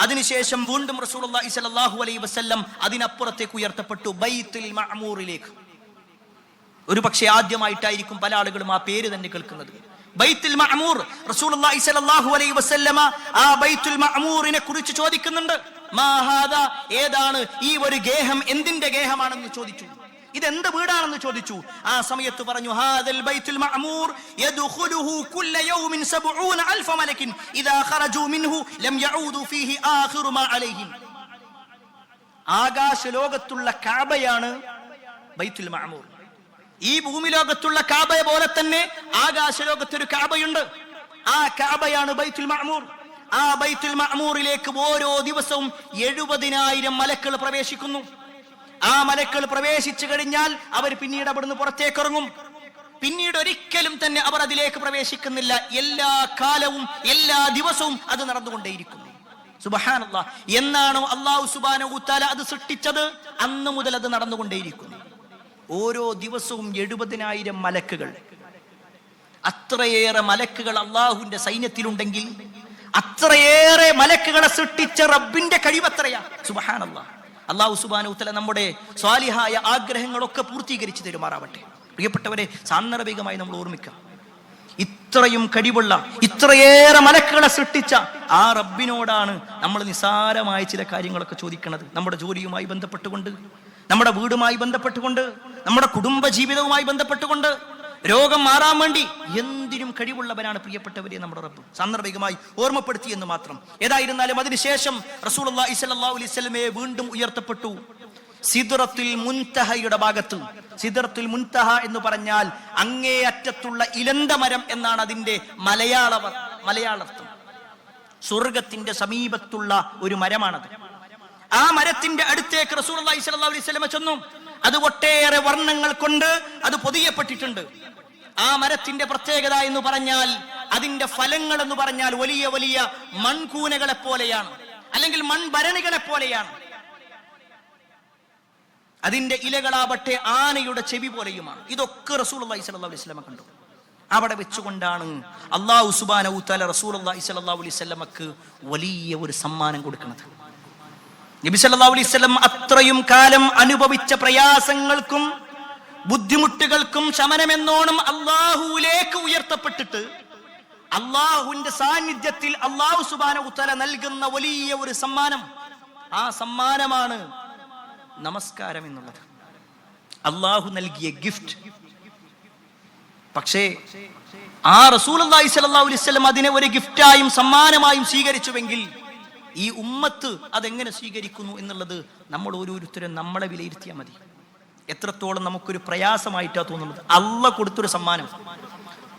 അതിനുശേഷം വീണ്ടും റസൂലുള്ളാഹി സ്വല്ലല്ലാഹു അലൈഹി വസല്ലം അതിനപ്പുറത്തേക്ക് ഉയർത്തപ്പെട്ടു, ബൈത്തുൽ മഅമൂറിലേക്ക്. ഒരു പക്ഷേ ആദ്യമായിട്ടായിരിക്കും പല ആളുകളും ആ പേര് തന്നെ കേൾക്കുന്നത്, ബൈത്തുൽ മഅമൂർ. റസൂലുള്ളാഹി സ്വല്ലല്ലാഹു അലൈഹി വസല്ലമ ആ ബൈത്തുൽ മഅമൂറിനെ കുറിച്ച് ചോദിക്കുന്നുണ്ട്. മാ ഹാദാ, ഏതാണ് ഈ ഒരു ഗേഹം, എന്തിന്റെ ഗേഹമാണെന്ന് ചോദിച്ചു. ഇതെന്ത് വീടാണെന്ന് ചോദിച്ചു. ആ സമയത്ത് പറഞ്ഞു, ഹാദൽ ബൈത്തുൽ മഅമൂർ യദ്ഖുലുഹു കുല്ല യൗമിൻ 70000 മലക്കിൻ ഇദാ ഖറജു മിൻഹു ലം യഊദു ഫീഹി ആഖിറു മാ അലൈഹിം. ആകാശ ലോകത്തുള്ള കഅബയാണ് ബൈത്തുൽ മഅമൂർ. ഈ ഭൂമി ലോകത്തുള്ള കഅബ പോലെ തന്നെ ആകാശ ലോകത്തൊരു കഅബയുണ്ട്. ആ കഅബയാണ് ബൈത്തുൽ മഅമൂർ. ആ ബൈത്തുൽ മഅമൂറിലേക്ക് ഓരോ ദിവസവും 70,000 മലക്കുകൾ പ്രവേശിക്കുന്നു. ആ മലക്കുകൾ പ്രവേശിച്ചു കഴിഞ്ഞാൽ അവർ പിന്നീട് അവിടുന്ന് പുറത്തേക്ക് ഇറങ്ങും. പിന്നീട് ഒരിക്കലും തന്നെ അവർ അതിലേക്ക് പ്രവേശിക്കുന്നില്ല. എല്ലാ കാലവും എല്ലാ ദിവസവും അത് നടന്നുകൊണ്ടേയിരിക്കുന്നു. സുബ്ഹാനല്ലാഹ്. എന്നാണോ അല്ലാഹു സുബ്ഹാനഹു തആല അത് സൃഷ്ടിച്ചത്, അന്ന് മുതൽ അത് നടന്നുകൊണ്ടേയിരിക്കുന്നു. ഓരോ ദിവസവും 70,000 മലക്കുകൾ. അത്രയേറെ മലക്കുകൾ അള്ളാഹുവിന്റെ സൈന്യത്തിലുണ്ടെങ്കിൽ അത്രയേറെ മലക്കുകളെ സൃഷ്ടിച്ച റബ്ബിന്റെ കഴിവത്രയാ. സുബ്ഹാനല്ലാഹ്. അല്ലാഹു സുബ്ഹാനഹു തആല നമ്മുടെ സ്വാലിഹായ ആഗ്രഹങ്ങളൊക്കെ പൂർത്തീകരിച്ചു തരുമാറാവട്ടെ. പ്രിയപ്പെട്ടവരെ, സാന്ദർഭികമായി നമ്മൾ ഓർമ്മിക്കാം, ഇത്രയും കഴിവുള്ള ഇത്രയേറെ മലക്കുകളെ സൃഷ്ടിച്ച ആ റബ്ബിനോടാണ് നമ്മൾ നിസാരമായ ചില കാര്യങ്ങളൊക്കെ ചോദിക്കുന്നത്. നമ്മുടെ ജോലിയുമായി ബന്ധപ്പെട്ടുകൊണ്ട്, നമ്മുടെ വീടുമായി ബന്ധപ്പെട്ടുകൊണ്ട്, നമ്മുടെ കുടുംബ ജീവിതവുമായി ബന്ധപ്പെട്ടുകൊണ്ട്, രോഗം മാറാൻ വേണ്ടി എന്തിനും കഴിവുള്ളവനാണ് പ്രിയപ്പെട്ടവരെ നമ്മുടെ റബ്ബ്. സാന്ദർഭികമായി ഓർമ്മപ്പെടുത്തി എന്ന് മാത്രം. ഏതായിരുന്നാലും അതിനുശേഷം റസൂലുള്ളാഹി സ്വല്ലല്ലാഹു അലൈഹി വസല്ലമയെ വീണ്ടും ഉയർത്തപ്പെട്ടു സിദ്റത്തുൽ മുൻതഹയുടെ ഭാഗത്ത്. സിദ്റത്തുൽ മുൻതഹ എന്ന് പറഞ്ഞാൽ അങ്ങേ അറ്റത്തുള്ള ഇലന്ത മരം എന്നാണ് അതിന്റെ മലയാളർത്ഥം. സ്വർഗത്തിന്റെ സമീപത്തുള്ള ഒരു മരമാണത്. ആ മരത്തിന്റെ അടുത്തേക്ക് റസൂലുള്ളാഹി സ്വല്ലല്ലാഹു അലൈഹി വസല്ലമ ചെന്നു. അത് ഒട്ടേറെ വർണ്ണങ്ങൾ കൊണ്ട് അത് പൊതിയപ്പെട്ടിട്ടുണ്ട്. ആ മരത്തിന്റെ പ്രത്യേകത എന്ന് പറഞ്ഞാൽ, അതിന്റെ ഫലങ്ങൾ എന്ന് പറഞ്ഞാൽ വലിയ വലിയ മൺകൂനകളെ പോലെയാണ്, അല്ലെങ്കിൽ മൺഭരണികളെ പോലെയാണ്. അതിന്റെ ഇലകളാവട്ടെ ആനയുടെ ചെവി പോലെയുമാണ്. ഇതൊക്കെ റസൂലുള്ളാഹി സ്വല്ലല്ലാഹു അലൈഹി വസല്ലമ കണ്ടു. അവിടെ വെച്ചുകൊണ്ടാണ് അല്ലാഹു സുബ്ഹാനഹു തആല റസൂലുള്ളാഹി സ്വല്ലല്ലാഹു അലൈഹി വസല്ലമക്ക് വലിയ ഒരു സമ്മാനം കൊടുക്കുന്നത്. നബി സല്ലല്ലാഹു അലൈഹി വസല്ലം അത്രയും കാലം അനുഭവിച്ച പ്രയാസങ്ങൾക്കും ബുദ്ധിമുട്ടുകൾക്കും ശമനമെന്നോണം അല്ലാഹുവിലേക്ക് ഉയർത്തപ്പെട്ടിട്ട് അല്ലാഹുവിന്റെ സാന്നിധ്യത്തിൽ അല്ലാഹു സുബ്ഹാനഹു തആല നൽകുന്ന വലിയ ഒരു സമ്മാനം. ആ സമ്മാനമാണ് നമസ്കാരം എന്നുള്ളത്. അല്ലാഹു നൽകിയ ഗിഫ്റ്റ്. പക്ഷേ ആ റസൂലുള്ളാഹി സ്വല്ലല്ലാഹു അലൈഹി വസല്ലം അതിനെ ഒരു ഗിഫ്റ്റായും സമ്മാനമായും സ്വീകരിച്ചുവെങ്കിൽ ഈ ഉമ്മത്ത് അതെങ്ങനെ സ്വീകരിക്കുന്നു എന്നുള്ളത് നമ്മൾ ഓരോരുത്തരും നമ്മളെ വിലയിരുത്തിയാൽ മതി. എത്രത്തോളം നമുക്കൊരു പ്രയാസമായിട്ടാ തോന്നുന്നത്. അള്ളാഹ് കൊടുത്തൊരു സമ്മാനം.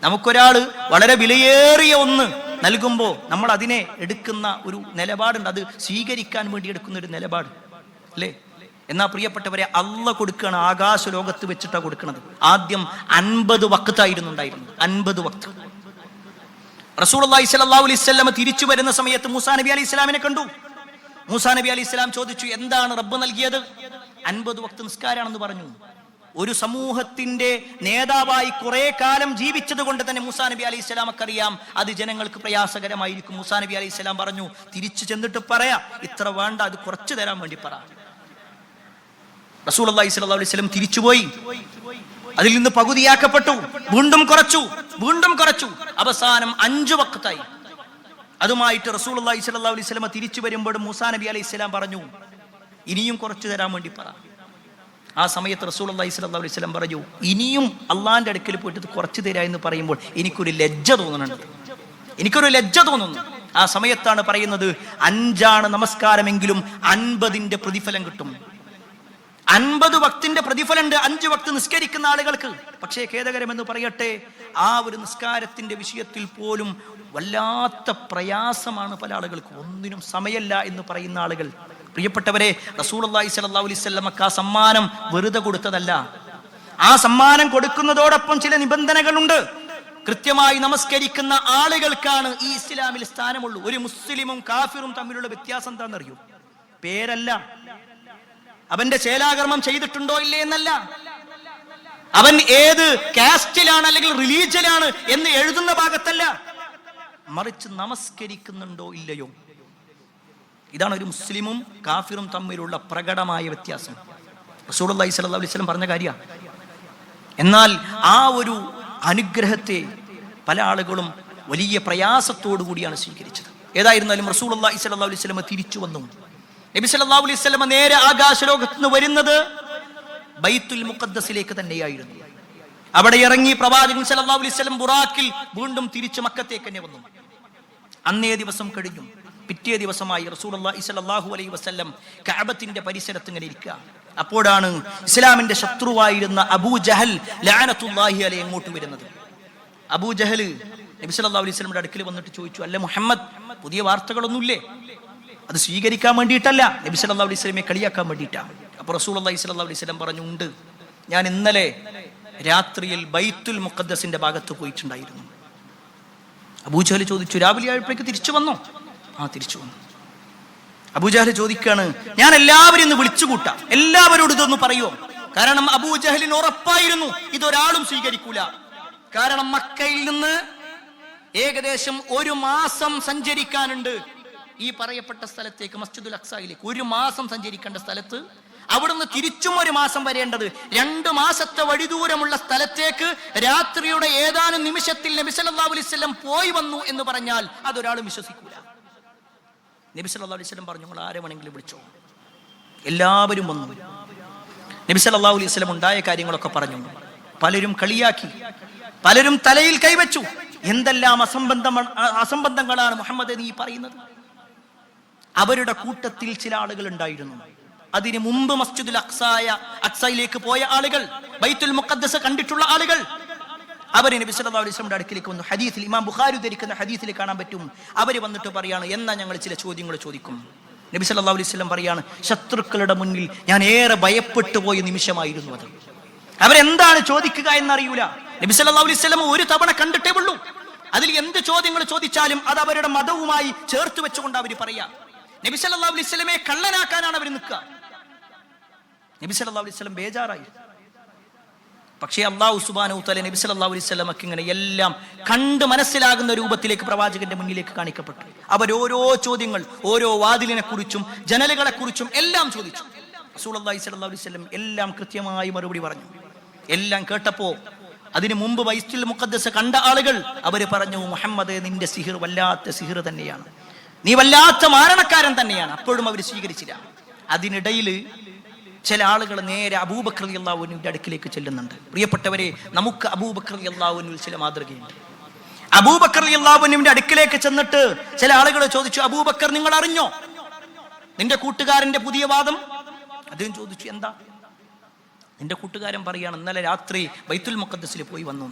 നമുക്കൊരാള് വളരെ വിലയേറിയ ഒന്ന് നൽകുമ്പോൾ നമ്മൾ അതിനെ എടുക്കുന്ന ഒരു നിലപാടുണ്ട്. അത് സ്വീകരിക്കാൻ വേണ്ടി എടുക്കുന്ന ഒരു നിലപാട് അല്ലേ? എന്നാ പ്രിയപ്പെട്ടവരെ, അള്ളാഹ് കൊടുക്കുകയാണ്. ആകാശ ലോകത്ത് വെച്ചിട്ടാണ് കൊടുക്കുന്നത്. ആദ്യം 50 വഖ്തായിരുന്നു ഉണ്ടായിരുന്നത്. 50 വഖ്ത്. റസൂലുള്ളാഹി സ്വല്ലല്ലാഹു അലൈഹി വസല്ലം തിരിച്ചു വരുന്ന സമയത്ത് മൂസാ നബി അലൈഹി ഇസ്ലാമിനെ കണ്ടു. മൂസാ നബി അലൈഹി ഇസ്ലാം ചോദിച്ചു, എന്താണ് റബ്ബ് നൽകിയത്? 50 വഖ്ത് നിസ്കാരാണെന്ന് പറഞ്ഞു. ഒരു സമൂഹത്തിന്റെ നേതാവായി കുറെ കാലം ജീവിച്ചത് കൊണ്ട് തന്നെ മൂസാ നബി അലൈഹി ഇസ്ലാമക്ക് അറിയാം അത് ജനങ്ങൾക്ക് പ്രയാസകരമായിരിക്കും. മൂസാ നബി അലൈഹി ഇസ്ലാം പറഞ്ഞു, തിരിച്ചു ചെന്നിട്ട് പറയാ, ഇത്ര വേണ്ട, അത് കുറച്ചു തരാൻ വേണ്ടി പറ. റസൂലുള്ളാഹി സ്വല്ലല്ലാഹു അലൈഹി വസല്ലം തിരിച്ചുപോയി. അതിൽ നിന്ന് പകുതിയാക്കപ്പെട്ടു. വീണ്ടും കുറച്ചു. അവസാനം 5 വഖ്തായി. അതുമായിട്ട് റസൂലുള്ളാഹി സ്വല്ലല്ലാഹു അലൈഹി വസല്ലം തിരിച്ചു വരുമ്പോൾ മൂസാ നബി അലൈഹി ഇസ്ലാം പറഞ്ഞു, ഇനിയും കുറച്ചു തരാൻ വേണ്ടി പറ. ആ സമയത്ത് റസൂലുള്ളാഹി സ്വല്ലല്ലാഹു അലൈഹി വസല്ലം പറഞ്ഞു, ഇനിയും അള്ളാന്റെ അടുക്കൽ പോയിട്ട് കുറച്ചു തരാ എന്ന് പറയുമ്പോൾ എനിക്കൊരു ലജ്ജ തോന്നുന്നു. ആ സമയത്താണ് പറയുന്നത്, 5 നമസ്കാരമെങ്കിലും 50ന്റെ പ്രതിഫലം കിട്ടും. 50 വക്തിന്റെ പ്രതിഫലമുണ്ട് 5 വക്ത് നിസ്കരിക്കുന്ന ആളുകൾക്ക്. പക്ഷേ ഖേദകരമെന്ന് പറയട്ടെ, ആ ഒരു നിസ്കാരത്തിന്റെ വിഷയത്തിൽ പോലും വല്ലാത്ത പ്രയാസമാണ് പല ആളുകൾക്ക്. ഒന്നിനും സമയമല്ല എന്ന് പറയുന്ന ആളുകൾ. പ്രിയപ്പെട്ടവരെ, റസൂലുള്ളാഹി സ്വല്ലല്ലാഹു അലൈഹി വസല്ലമക്ക് ആ സമ്മാനം വെറുതെ കൊടുത്തതല്ല. ആ സമ്മാനം കൊടുക്കുന്നതോടൊപ്പം ചില നിബന്ധനകളുണ്ട്. കൃത്യമായി നമസ്കരിക്കുന്ന ആളുകൾക്കാണ് ഈ ഇസ്ലാമിൽ സ്ഥാനമുള്ളൂ. ഒരു മുസ്ലിമും കാഫിറും തമ്മിലുള്ള വ്യത്യാസം എന്താണെന്നറിയോ? പേരല്ല, അവന്റെ ചേലാകർമ്മം ചെയ്തിട്ടുണ്ടോ ഇല്ലേ എന്നല്ല, അവൻ ഏത് കാസ്റ്റിലാണ് അല്ലെങ്കിൽ റിലീജിയനാണ് എന്ന് എഴുതുന്ന ഭാഗത്തല്ല, മറിച്ച് നമസ്കരിക്കുന്നുണ്ടോ ഇല്ലയോ. ഇതാണ് ഒരു മുസ്ലിമും കാഫിറും തമ്മിലുള്ള പ്രകടമായ വ്യത്യാസം. റസൂലുള്ളാഹി സ്വല്ലല്ലാഹു അലൈഹി വസല്ലം പറഞ്ഞ കാര്യമാണ്. എന്നാൽ ആ ഒരു അനുഗ്രഹത്തെ പല ആളുകളും വലിയ പ്രയാസത്തോടു കൂടിയാണ് സ്വീകരിച്ചത്. ഏതായിരുന്നാലും റസൂലുള്ളാഹി സ്വല്ലല്ലാഹു അലൈഹി വസല്ലം തിരിച്ചു വന്നു. നബി സല്ലല്ലാഹു അലൈഹി വസല്ലം നേരെ ആകാശലോകത്ത് നിന്ന് വരുന്നത് ബൈത്തുൽ മുഖദ്ദസിലേക്ക് തന്നെയായിരുന്നു. അവിടെ ഇറങ്ങി പ്രവാചകൻ സല്ലല്ലാഹു അലൈഹി വസല്ലം ബുറാക്കിൽ വീണ്ടും തിരിച്ച് മക്കത്തേക്ക് തന്നെ വന്നു. അന്നേ ദിവസം കഴിഞ്ഞു. പിറ്റേ ദിവസമായി റസൂലുള്ളാഹി സ്വല്ലല്ലാഹു അലൈഹി വസല്ലം കഅബത്തിന്റെ പരിസരത്ത് ഇങ്ങനെ ഇരിക്കുക. അപ്പോഴാണ് ഇസ്ലാമിന്റെ ശത്രുവായിരുന്ന അബൂജഹൽ ലഅനത്തുല്ലാഹി അലൈഹി അങ്ങോട്ട് വരുന്നത്. അബൂജഹൽ നബി സല്ലല്ലാഹു അലൈഹി വസല്ലമയുടെ അടുക്കൽ വന്നിട്ട് ചോദിച്ചു, അല്ല മുഹമ്മദ്, പുതിയ വാർത്തകളൊന്നുമില്ലേ? അത് സ്വീകരിക്കാൻ വേണ്ടിയിട്ടല്ല, നബി സല്ലല്ലാഹു അലൈഹി വസല്ലമയെ കളിയാക്കാൻ വേണ്ടിയിട്ടാണ്. അപ്പോൾ റസൂലുള്ളാഹി സ്വല്ലല്ലാഹു അലൈഹി വസല്ലം പറഞ്ഞു, ഉണ്ട്, ഞാൻ ഇന്നലെ രാത്രിയിൽ ബൈത്തുൽ മുഖദ്ദസിന്റെ ഭാഗത്ത് പോയിട്ടുണ്ടായിരുന്നു. അബൂജഹൽ ചോദിച്ചു, രാവിലെ ആയപ്പോഴേക്ക് തിരിച്ചു വന്നോ? ആ, തിരിച്ചു വന്നു. അബൂജഹൽ ചോദിക്കാണ്, ഞാൻ എല്ലാവരും ഇന്ന് വിളിച്ചുകൂട്ടാം, എല്ലാവരോടും ഇതൊന്ന് പറയുമോ? കാരണം അബൂജഹലിന് ഉറപ്പായിരുന്നു ഇതൊരാളും സ്വീകരിക്കൂല. കാരണം മക്കയിൽ നിന്ന് ഏകദേശം 1 മാസം സഞ്ചരിക്കാനുണ്ട് ഈ പറയപ്പെട്ട സ്ഥലത്തേക്ക്, മസ്ജിദുൽ അഖ്സയിലേക്ക്. 1 മാസം സഞ്ചരിക്കേണ്ട സ്ഥലത്ത് അവിടുന്ന് തിരിച്ചും 1 മാസം വരേണ്ടത്, 2 മാസത്തെ വഴിദൂരമുള്ള സ്ഥലത്തേക്ക് രാത്രിയുടെ ഏതാനും നിമിഷത്തിൽ നബി സല്ലല്ലാഹു അലൈഹി വസല്ലം പോയി വന്നു എന്ന് പറഞ്ഞാൽ അതൊരാളും വിശ്വസിക്കൂല. നബി സല്ലല്ലാഹു അലൈഹി വസല്ലം പറഞ്ഞു, നിങ്ങൾ ആരെ വേണമെങ്കിലും വിളിച്ചോ. എല്ലാവരും വന്നു. നബി സല്ലല്ലാഹു അലൈഹി വസല്ലം ഉണ്ടായ കാര്യങ്ങളൊക്കെ പറഞ്ഞു. പലരും കളിയാക്കി, പലരും തലയിൽ കൈവച്ചു. എന്തെല്ലാം അസംബന്ധങ്ങളാണ് മുഹമ്മദ് നീ പറയുന്നത്. അവരുടെ കൂട്ടത്തിൽ ചില ആളുകൾ ഉണ്ടായിരുന്നു. അതിനു മുമ്പ് മസ്ജിദുൽ അഖ്സയിലേക്ക് പോയ ആളുകൾ, ബൈത്തുൽ മുഖദ്ദസ് കണ്ടിട്ടുള്ള ആളുകൾ, അവർ നബി സല്ലല്ലാഹു അലൈഹി വസല്ലമയുടെ അടുക്കിലേക്ക് വന്നു. ഹദീസിൽ ഇമാം ബുഖാരി ഉദ്ധരിക്കുന്ന ഹദീസിൽ കാണാൻ പറ്റും. അവർ വന്നിട്ട് പറയാണ്, എന്നാ ഞങ്ങൾ ചില ചോദ്യങ്ങൾ ചോദിക്കും. നബി സല്ലല്ലാഹു അലൈഹി വസല്ലം പറയാണ്, ശത്രുക്കളുടെ മുന്നിൽ ഞാൻ ഏറെ ഭയപ്പെട്ടു പോയ നിമിഷമായിരുന്നു അത്. അവരെന്താണ് ചോദിക്കുക എന്നറിയൂല. നബി സല്ലല്ലാഹു അലൈഹി വസല്ലം ഒരു തവണ കണ്ടിട്ടേ ഉള്ളൂ. അതിൽ എന്ത് ചോദ്യങ്ങൾ ചോദിച്ചാലും അത് അവരുടെ മതവുമായി ചേർത്ത് വെച്ചുകൊണ്ട് അവർ പറയാ. നബി സല്ലല്ലാഹു അലൈഹി വസല്ലമയെ കള്ളനാക്കാനാണ് അവർ നിൽക്കുക. നബി സല്ലല്ലാഹു അലൈഹി വസല്ലം ബേജാറായി. പക്ഷേ അല്ലാഹു സുബ്ഹാനഹു വ തആല നബി സല്ലല്ലാഹു അലൈഹി വസല്ലമക്ക് ഇങ്ങനെ എല്ലാം കണ്ട് മനസ്സിലാകുന്ന രൂപത്തിലേക്ക് പ്രവാചകന്റെ മുന്നിലേക്ക് കാണിക്കപ്പെട്ടു. അവരോരോ ചോദ്യങ്ങൾ, ഓരോ വാതിലിനെ കുറിച്ചും ജനലുകളെ കുറിച്ചും എല്ലാം ചോദിച്ചു. റസൂലുള്ളാഹി സ്വല്ലല്ലാഹു അലൈഹി വസല്ലം എല്ലാം കൃത്യമായി മറുപടി പറഞ്ഞു. എല്ലാം കേട്ടപ്പോ അതിനു മുമ്പ് ബൈത്തുൽ മുഖദ്ദസ് കണ്ട ആളുകൾ അവര് പറഞ്ഞു, മുഹമ്മദ്, നിന്റെ സിഹിർ വല്ലാത്ത സിഹിർ തന്നെയാണ്, നീ വല്ലാത്ത മാരണക്കാരൻ തന്നെയാണ്. അപ്പോഴും അവർ സ്വീകരിച്ചില്ല. അതിനിടയിൽ ചില ആളുകൾ നേരെ അബൂബക്കർ റളിയല്ലാഹു അൻഹുവിന്റെ അടുക്കിലേക്ക് ചെല്ലുന്നുണ്ട്. പ്രിയപ്പെട്ടവരെ, നമുക്ക് അബൂബക്കർ റളിയല്ലാഹു അൻഹുവിൽ ചില മാതൃകയുണ്ട്. അബൂബക്കർ റളിയല്ലാഹു അൻഹുവിന്റെ അടുക്കിലേക്ക് ചെന്നിട്ട് ചില ആളുകൾ ചോദിച്ചു, അബൂബക്കർ, നിങ്ങൾ അറിഞ്ഞോ നിന്റെ കൂട്ടുകാരന്റെ പുതിയ വാദം? അദ്ദേഹം ചോദിച്ചു, എന്താ? നിന്റെ കൂട്ടുകാരൻ പറയാണ്, ഇന്നലെ രാത്രി ബൈത്തുൽ മുഖദ്ദസിൽ പോയി വന്നു.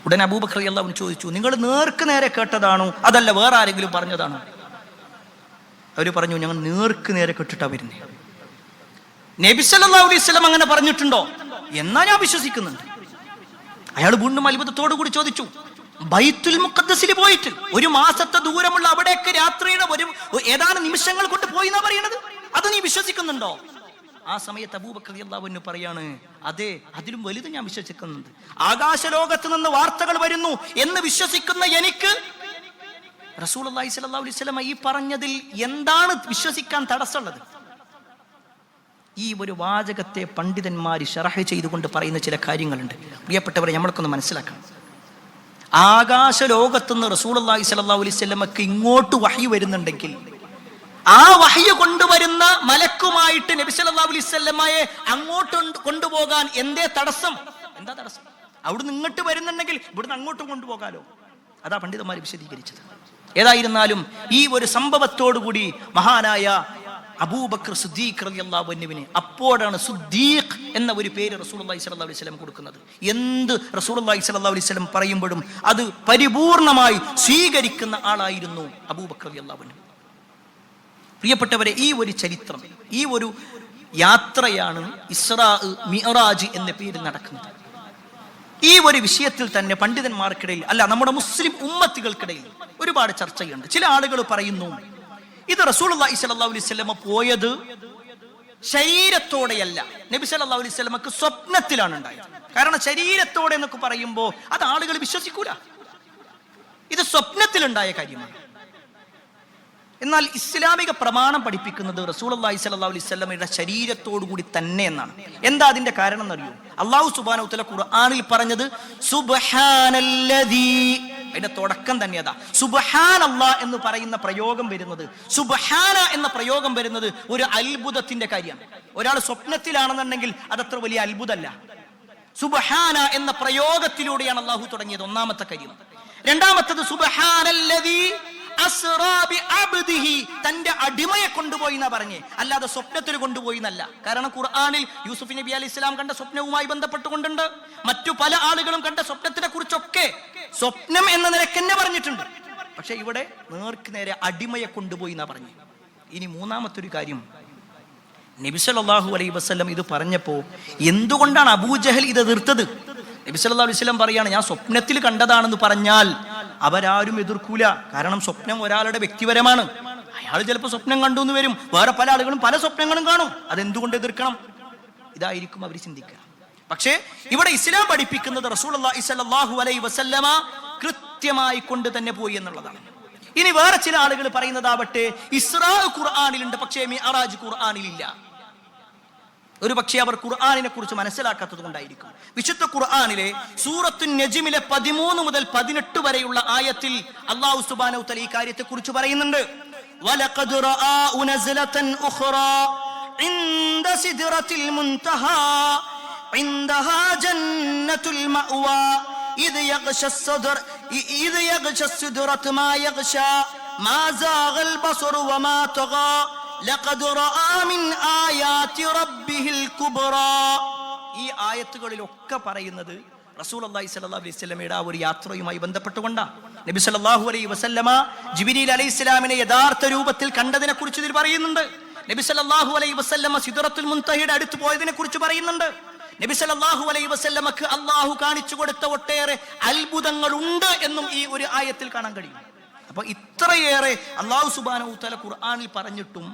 ഉടനെ അബൂബക്കർ റളിയല്ലാഹു അൻഹു ചോദിച്ചു, നിങ്ങൾ നേർക്ക് നേരെ കേട്ടതാണോ അതല്ല വേറെ ആരെങ്കിലും പറഞ്ഞതാണോ? അവര് പറഞ്ഞു, ഞങ്ങൾ നേർക്ക് നേരെ കേട്ടിട്ടാ വരുന്നേ. നബി സല്ലല്ലാഹു അലൈഹി വസല്ലം അങ്ങനെ പറഞ്ഞിട്ടുണ്ടോ? എന്നാ ഞാൻ വിശ്വസിക്കുന്നുണ്ട്. അയാൾ വീണ്ടും അത്ഭുതത്തോടു കൂടി ചോദിച്ചു, ബൈത്തുൽ മുഖദ്ദസിൽ പോയിട്ട് 1 മാസത്തെ ദൂരമുള്ള അവിടേക്ക് രാത്രിയുടെ ഏതാനും നിമിഷങ്ങൾ കൊണ്ട് പോയി എന്നാ പറയണത്, അത് നീ വിശ്വസിക്കുന്നുണ്ടോ? ആ സമയത്ത് അബൂബക്കർ റളിയല്ലാഹു അൻഹു പറയാണ്, അതെ, അതിലും വലുത് ഞാൻ വിശ്വസിക്കുന്നുണ്ട്. ആകാശലോകത്ത് നിന്ന് വാർത്തകൾ വരുന്നു എന്ന് വിശ്വസിക്കുന്ന എനിക്ക് റസൂലുള്ളാഹി സ്വല്ലല്ലാഹു അലൈഹി വസല്ലം ഈ പറഞ്ഞതിൽ എന്താണ് വിശ്വസിക്കാൻ തടസ്സമുള്ളത്? ഈ ഒരു വാചകത്തെ പണ്ഡിതന്മാർ ശറഹ് ചെയ്തുകൊണ്ട് പറയുന്ന ചില കാര്യങ്ങളുണ്ട്. പ്രിയപ്പെട്ടവരെ, നമ്മൾക്കൊന്ന് മനസ്സിലാക്കണം. ആകാശലോകത്തുനിന്ന് റസൂലുള്ളാഹി സ്വല്ലല്ലാഹു അലൈഹി വസല്ലമക്ക് ഇങ്ങോട്ട് വഹി വരുന്നുണ്ടെങ്കിൽ ആ വഹി കൊണ്ടുവരുന്ന മലക്കുമായിട്ട് നബി സല്ലല്ലാഹു അലൈഹി വസല്ലമയെ അങ്ങോട്ട് കൊണ്ടുപോകാൻ എന്തേ തടസ്സം? എന്താ തടസ്സം? അവിടുന്ന് ഇങ്ങോട്ട് വരുന്നുണ്ടെങ്കിൽ ഇവിടുന്ന് അങ്ങോട്ടും കൊണ്ടുപോകാലോ. അതാ പണ്ഡിതന്മാർ വിശദീകരിച്ചത്. ഏതായിരുന്നാലും ഈ ഒരു സംഭവത്തോടുകൂടി മഹാനായ അബൂബക്കർ സിദ്ദീഖ് റളിയല്ലാഹു അൻഹുവിന് അപ്പോഴാണ് സിദ്ദീഖ് എന്ന ഒരു പേര് റസൂലുള്ളാഹി സ്വല്ലല്ലാഹു അലൈഹി വസല്ലം കൊടുക്കുന്നത്. എന്ത് റസൂലുള്ളാഹി സ്വല്ലല്ലാഹു അലൈഹി വസല്ലം പറയുമ്പോഴും അത് പരിപൂർണമായി സ്വീകരിക്കുന്ന ആളായിരുന്നു അബൂബക്കർ റളിയല്ലാഹു അൻഹു. പ്രിയപ്പെട്ടവരെ, ഈ ഒരു ചരിത്രം, ഈ ഒരു യാത്രയാണ് ഇസ്രാ മിഅ്റാജ് എന്ന പേരിൽ നടക്കുന്നത്. ഈ ഒരു വിഷയത്തിൽ തന്നെ പണ്ഡിതന്മാർക്കിടയിൽ, അല്ല, നമ്മുടെ മുസ്ലിം ഉമ്മത്തികൾക്കിടയിൽ ഒരുപാട് ചർച്ചയുണ്ട്. ചില ആളുകൾ പറയുന്നു, ഇത് റസൂലുള്ളാഹി സ്വല്ലല്ലാഹു അലൈഹി വസല്ലം പോയത് ശരീരത്തോടെയല്ല, നബി സല്ലല്ലാഹു അലൈഹി വസല്ലമക്ക് സ്വപ്നത്തിലാണ് ഉണ്ടായത്. കാരണം ശരീരത്തോടെ എന്നൊക്കെ പറയുമ്പോൾ അത് ആളുകൾ വിശ്വസിക്കൂല. ഇത് സ്വപ്നത്തിലുണ്ടായ കാര്യമാണ്. എന്നാൽ ഇസ്ലാമിക പ്രമാണം പഠിപ്പിക്കുന്നത് റസൂലുള്ളാഹി സ്വല്ലല്ലാഹു അലൈഹി വസല്ലമയുടെ ശരീരത്തോടു കൂടി തന്നെ എന്നാണ്. എന്താ അതിന്റെ കാരണം എന്നറിയോ? അല്ലാഹു സുബ്ഹാനഹു വ തആല ഖുർആനിൽ പറഞ്ഞത് സുബ്ഹാനല്ലദീ, അതിന്റെ തുടക്കം തന്നെ അതാ. സുബ്ഹാനല്ലാഹ് എന്ന് പറയുന്ന പ്രയോഗം വരുന്നത്, സുബ്ഹാന എന്ന പ്രയോഗം വരുന്നത് ഒരു അത്ഭുതത്തിന്റെ കാര്യമാണ്. ഒരാൾ സ്വപ്നത്തിലാണെന്നുണ്ടെങ്കിൽ അതത്ര വലിയ അത്ഭുതമല്ല. സുബ്ഹാന എന്ന പ്രയോഗത്തിലൂടെയാണ് അല്ലാഹു തുടങ്ങിയത്, ഒന്നാമത്തെ കാര്യം. രണ്ടാമത്തത് സുബ്ഹാനല്ലദീ അസ്റാ ബി അബ്ദിഹി, തന്റെ അടിമയെ കൊണ്ടുപോയി എന്നാ പറഞ്ഞേ, അല്ലാതെ സ്വപ്നത്തിൽ കൊണ്ടുപോയി എന്നല്ല. കാരണം ഖുർആനിൽ യൂസുഫ് നബി അലൈഹി ഇസ്ലാം കണ്ട സ്വപ്നവുമായി ബന്ധപ്പെട്ടുകൊണ്ടുണ്ട്, മറ്റു പല ആളുകളും കണ്ട സ്വപ്നത്തിനെ കുറിച്ചൊക്കെ സ്വപ്നം എന്ന നിലയ്ക്ക് തന്നെ പറഞ്ഞിട്ടുണ്ട്. പക്ഷെ ഇവിടെ നേർക്ക് നേരെ അടിമയെ കൊണ്ടുപോയി എന്നാ പറഞ്ഞു. ഇനി മൂന്നാമത്തൊരു കാര്യം, നബി സല്ലല്ലാഹു അലൈഹി വസല്ലം ഇത് പറഞ്ഞപ്പോ എന്തുകൊണ്ടാണ് അബൂജഹൽ ഇത് എതിർത്തത്? നബി സല്ലല്ലാഹു അലൈഹി വസല്ലം പറയാണ്, ഞാൻ സ്വപ്നത്തിൽ കണ്ടതാണെന്ന് പറഞ്ഞാൽ അവരാരും എതിർക്കൂല. കാരണം സ്വപ്നം ഒരാളുടെ വ്യക്തിപരമാണ്. അയാൾ ചിലപ്പോൾ സ്വപ്നം കണ്ടു എന്ന് വരും, വേറെ പല ആളുകളും പല സ്വപ്നങ്ങളും കാണും. അതെന്തുകൊണ്ട് എതിർക്കണം? ഇതായിരിക്കും അവർ ചിന്തിക്കുക. പക്ഷേ ഇവിടെ ഇസ്ലാം പഠിപ്പിക്കുന്നത് റസൂലുള്ളാഹി സ്വല്ലല്ലാഹു അലൈഹി വസല്ലമ കൃത്യമായി കൊണ്ട് തന്നെ പോയി എന്നുള്ളതാണ്. ഇനി വേറെ ചില ആളുകൾ പറയുന്നതാവട്ടെ, ഇസ്രാ ഖുർആനിലുണ്ട്, പക്ഷേ മിഅറാജ് ഖുർആനിലില്ല. ഒരു പക്ഷേ അവർ ഖുർആനിനെ കുറിച്ച് മനസ്സിലാക്കാത്തത് കൊണ്ടായിരിക്കും. വിശുദ്ധ ഖുർആനിലെ സൂറത്തുൻ നജ്മിലെ 13 മുതൽ 18 വരെയുള്ള ആയത്തിൽ അല്ലാഹു സുബ്ഹാനഹു വതആല ഈ കാര്യത്തെ കുറിച്ച് പറയുന്നുണ്ട്. വലഖദ് റആഉ നസ്ലതൻ ഉഖ്റാ ഇൻദ സിദ്റത്തിൽ മുൻതഹാ ഇൻദഹാ ജന്നത്തുൽ മഅവാ ഇദ് യഗ്ശ السدرة ما يغشى ما زاغ البصر وما طغى لقد رأى من آيات ربه الكبرى. ഈ ആയത്തുകളിലൊക്കെ പറയുന്നത് റസൂലുള്ളാഹി സ്വല്ലല്ലാഹു അലൈഹി വസല്ലമയുടെ ആ ഒരു യാത്രയുമായി ബന്ധപ്പെട്ടുകൊണ്ടാണ്. നബി സല്ലല്ലാഹു അലൈഹി വസല്ലമ ജിബ്രീൽ അലൈഹിസ്സലാമിനെ യഥാർത്ഥ രൂപത്തിൽ കണ്ടതിനെ കുറിച്ച് ഇതിൽ പറയുന്നുണ്ട്. നബി സല്ലല്ലാഹു അലൈഹി വസല്ലമ സിദ്റത്തുൽ മുൻതഹയുടെ അടുത്ത് പോയതിനെ കുറിച്ച് പറയുന്നുണ്ട്. നബി സല്ലല്ലാഹു അലൈഹി വസല്ലമക്ക് അല്ലാഹു കാണിച്ചു കൊടുത്ത ഒട്ടേറെ അത്ഭുതങ്ങൾ ഉണ്ട് എന്നും ഈ ഒരു ആയത്തിൽ കാണാൻ കഴിയും. അപ്പൊ ഇത്രയേറെ അല്ലാഹു സുബ്ഹാനഹു വ തആല ഖുർആനിൽ പറഞ്ഞിട്ടും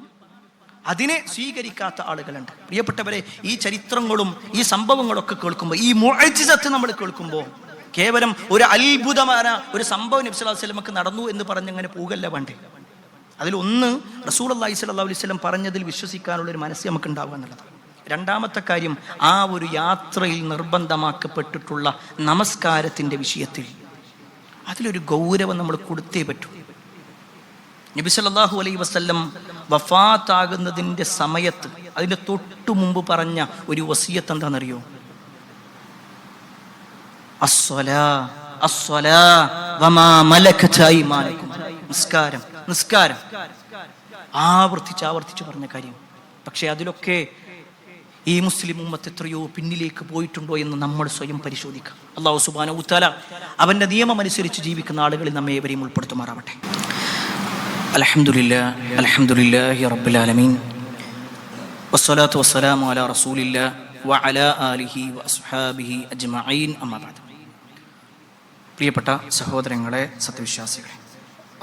അതിനെ സ്വീകരിക്കാത്ത ആളുകളുണ്ട്. പ്രിയപ്പെട്ടവരെ, ഈ ചരിത്രങ്ങളും ഈ സംഭവങ്ങളൊക്കെ കേൾക്കുമ്പോൾ, ഈ മുഅ്ജിസത്ത് നമ്മൾ കേൾക്കുമ്പോൾ, കേവലം ഒരു അത്ഭുതമായ ഒരു സംഭവം നബി സല്ലല്ലാഹു അലൈഹി വസല്ലമക്ക് നടന്നു എന്ന് പറഞ്ഞങ്ങനെ പോകല്ല വേണ്ടേ. അതിലൊന്ന് റസൂലുള്ളാഹി സ്വല്ലല്ലാഹു അലൈഹി വസല്ലം പറഞ്ഞതിൽ വിശ്വസിക്കാനുള്ള ഒരു മനസ്സ് നമുക്ക് ഉണ്ടാവുക എന്നുള്ളതാണ്. രണ്ടാമത്തെ കാര്യം, ആ ഒരു യാത്രയിൽ നിർബന്ധമാക്കപ്പെട്ടിട്ടുള്ള നമസ്കാരത്തിന്റെ വിഷയത്തിൽ അതിലൊരു ഗൗരവം നമ്മൾ കൊടുത്തേ പറ്റൂ. നബി സല്ലല്ലാഹു അലൈഹി വസല്ലം വഫാത്താകുന്നതിൻ്റെ സമയത്ത് അതിൻ്റെ തൊട്ടു മുമ്പ് പറഞ്ഞ ഒരു വസിയത്ത് എന്താണെന്നറിയോ? അസ്സലാ അസ്സലാ വമാ മലകത് അയ്മാനുക്കും. നിസ്കാരം നിസ്കാരം ആവർത്തിച്ച് പറഞ്ഞ കാര്യം. പക്ഷെ അതിലൊക്കെ ഈ മുസ്ലിം ഉമ്മത്ത് എത്രയോ പിന്നിലേക്ക് പോയിട്ടുണ്ടോ എന്ന് നമ്മൾ സ്വയം പരിശോധിക്കാം. അല്ലാഹു സുബ്ഹാനഹു വ തആല അവന്റെ നിയമം അനുസരിച്ച് ജീവിക്കുന്ന ആളുകളിൽ നമ്മെ ഏവരെയും ഉൾപ്പെടുത്തുമാറാവട്ടെ. അൽഹംദുലില്ലാഹി റബ്ബിൽ ആലമീൻ വസ്സലാത്തു വസ്സലാമു അലാ റസൂലില്ലാഹി വഅലാ ആലിഹി വഅസ്ഹാബിഹി അജ്മഈൻ. അമ്മാ ബഅദ്. പ്രിയപ്പെട്ട സഹോദരങ്ങളെ, സത്യവിശ്വാസികളെ,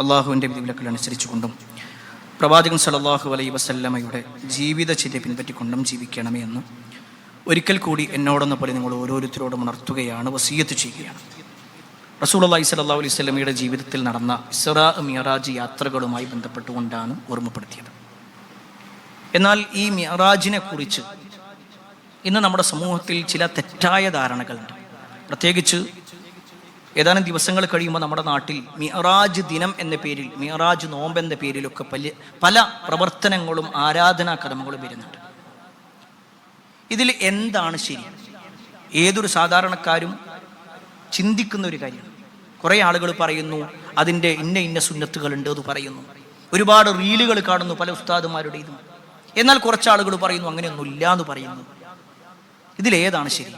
അല്ലാഹുവിൻ്റെ വിധിവിലക്കുകൾ അനുസരിച്ചുകൊണ്ടും പ്രവാചകൻ സല്ലല്ലാഹു അലൈഹി വസല്ലമയുടെ ജീവിതചര്യ പിൻപറ്റിക്കൊണ്ടും ജീവിക്കണമേ എന്ന് ഒരിക്കൽ കൂടി എന്നോടെന്ന പോലെ നിങ്ങൾ ഓരോരുത്തരോടും ഉണർത്തുകയാണ്, വസിയത്ത് ചെയ്യുകയാണ്. റസൂലുള്ളാഹി സ്വല്ലല്ലാഹു അലൈഹി വസല്ലമയുടെ ജീവിതത്തിൽ നടന്ന ഇസ്റാ മിഅറാജ് യാത്രകളുമായി ബന്ധപ്പെട്ടുകൊണ്ടാണ് ഓർമ്മപ്പെടുത്തിയത്. എന്നാൽ ഈ മിഅറാജിനെ കുറിച്ച് ഇന്ന് നമ്മുടെ സമൂഹത്തിൽ ചില തെറ്റായ ധാരണകളുണ്ട്. പ്രത്യേകിച്ച് ഏതാനും ദിവസങ്ങൾ കഴിയുമ്പോൾ നമ്മുടെ നാട്ടിൽ മിഅറാജ് ദിനം എന്ന പേരിൽ, മിഅറാജ് നോമ്പ് എന്ന പേരിലൊക്കെ പല പ്രവർത്തനങ്ങളും ആരാധനാ കർമ്മങ്ങളും വരുന്നുണ്ട്. ഇതിൽ എന്താണ് ശരി? ഏതൊരു സാധാരണക്കാരും ചിന്തിക്കുന്ന ഒരു കാര്യമാണ്. കുറേ ആളുകൾ പറയുന്നു അതിൻ്റെ ഇന്ന സുന്നത്തുകളുണ്ട് എന്ന് പറയുന്നു. ഒരുപാട് റീലുകൾ കാണുന്നു പല ഉസ്താദുമാരുടേതും. എന്നാൽ കുറച്ച് ആളുകൾ പറയുന്നു അങ്ങനെയൊന്നുമില്ല എന്ന് പറയുന്നു. ഇതിലേതാണ് ശരി?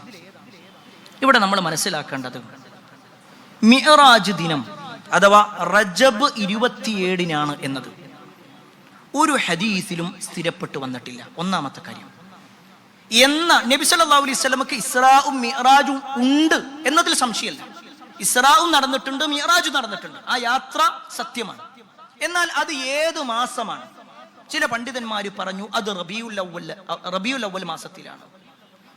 ഇവിടെ നമ്മൾ മനസ്സിലാക്കേണ്ടത് മിഅറാജ് ദിനം അഥവാ റജബ് 27 എന്നത് ഒരു ഹദീസിലും സ്ഥിരപ്പെട്ടു വന്നിട്ടില്ല. ഒന്നാമത്തെ കാര്യം. നബി സല്ലല്ലാഹു അലൈഹി വസല്ലമക്ക് ഇസ്റാഉം മിഅറാജും ഉണ്ട് എന്നതിൽ സംശയമല്ല. ഇസ്റാഉം നടന്നിട്ടുണ്ട്, മിഅറാജും നടന്നിട്ടുണ്ട്. ആ യാത്ര സത്യമാണ്. എന്നാൽ അത് ഏത് മാസമാണ്? ചില പണ്ഡിതന്മാർ പറഞ്ഞു അത് റബീഉൽ അവ്വൽ മാസത്തിലാണ്.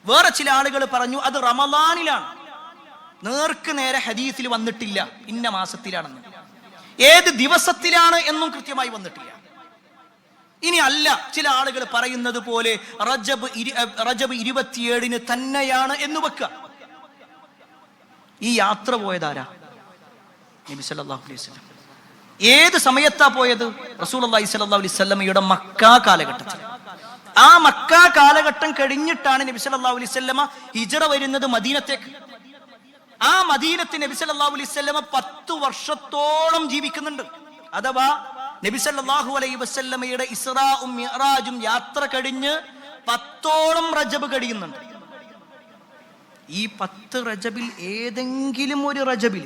വേറെ ചില ആളുകൾ പറഞ്ഞു അത് റമളാനിലാണ്. നേർക്ക് നേരെ ഹദീസിൽ വന്നിട്ടില്ല ഇന്ന മാസത്തിലാണെന്ന്. ഏത് ദിവസത്തിലാണ് എന്നും കൃത്യമായി വന്നിട്ടില്ല. ഇനി അല്ല, ചില ആളുകൾ പറയുന്നത് പോലെ റജബ് 27 തന്നെയാണ് എന്ന് വെക്കുക. ഈ യാത്ര പോയതാരാ? നബി സല്ലല്ലാഹു അലൈഹി വസല്ലം. ഏത് സമയത്താ പോയത്? റസൂലുള്ളാഹി സ്വല്ലല്ലാഹു അലൈഹി വസല്ലമയുടെ മക്ക കാലഘട്ടത്തിൽ. ആ മക്ക കാലഘട്ടം കഴിഞ്ഞിട്ടാണ് നബി സല്ലല്ലാഹു അലൈഹി വസല്ലമ ഹിജ്റ വരുന്നത് മദീനത്തേക്ക്. ആ മദീനത്ത് നബി സല്ലല്ലാഹു അലൈഹി വസല്ലമ 10 വർഷത്തോളം ജീവിക്കുന്നുണ്ട്. അഥവാ നബി സല്ലല്ലാഹു അലൈഹി വസല്ലമയുടെ ഇസ്റാഉം മിഅ്റാജും യാത്ര കഴിഞ്ഞ് 10ഓളം റജബ് കഴിയുന്നുണ്ട്. ഈ 10 റജബിൽ ഏതെങ്കിലും ഒരു റജബിൽ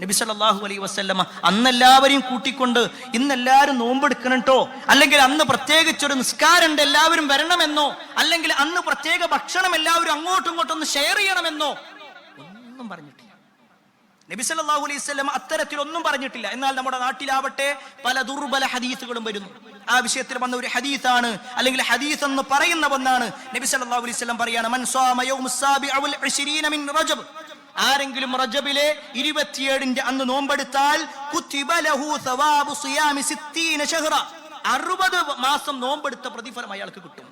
നബി സല്ലല്ലാഹു അലൈഹി വസല്ലമ അന്നെല്ലാവരെയും കൂട്ടിക്കൊണ്ട് ഇന്നെല്ലാവരും നോമ്പെടുക്കണം കേട്ടോ, അല്ലെങ്കിൽ അന്ന് പ്രത്യേകിച്ചൊരു നിസ്കാരമുണ്ട് എല്ലാവരും വരണമെന്നോ, അല്ലെങ്കിൽ അന്ന് പ്രത്യേക ഭക്ഷണം എല്ലാവരും അങ്ങോട്ടും ഇങ്ങോട്ടും ഒന്ന് ഷെയർ ചെയ്യണമെന്നോ ഒന്നും പറഞ്ഞിട്ടില്ല. നബി സല്ലല്ലാഹു അലൈഹി വസല്ലം അത്തരത്തിലൊന്നും പറഞ്ഞിട്ടില്ല. എന്നാൽ നമ്മുടെ നാട്ടിലാവട്ടെ പല ദുർബല ഹദീസുകളും വരുന്നു. ആ വിഷയത്തിൽ വന്ന ഒരു ഹദീസാണ്, അല്ലെങ്കിൽ ഹദീസ് എന്ന് പറയുന്ന ഒന്നാണ്. നബി സല്ലല്ലാഹു അലൈഹി വസല്ലം പറയാണ്, മൻ സ്വാമ യൗമുസ് സാബിഅ വൽ 20 മിൻ റജബ്, ആരെങ്കിലും റജബിലെ 27 അന്ന് നോമ്പെടുത്താൽ കുതിബ ലഹു സവാബു സിയാമി 60 ശഹ്റ, 60 മാസം നോമ്പെടുത്ത പ്രതിഫലം അയാൾക്ക് കിട്ടും.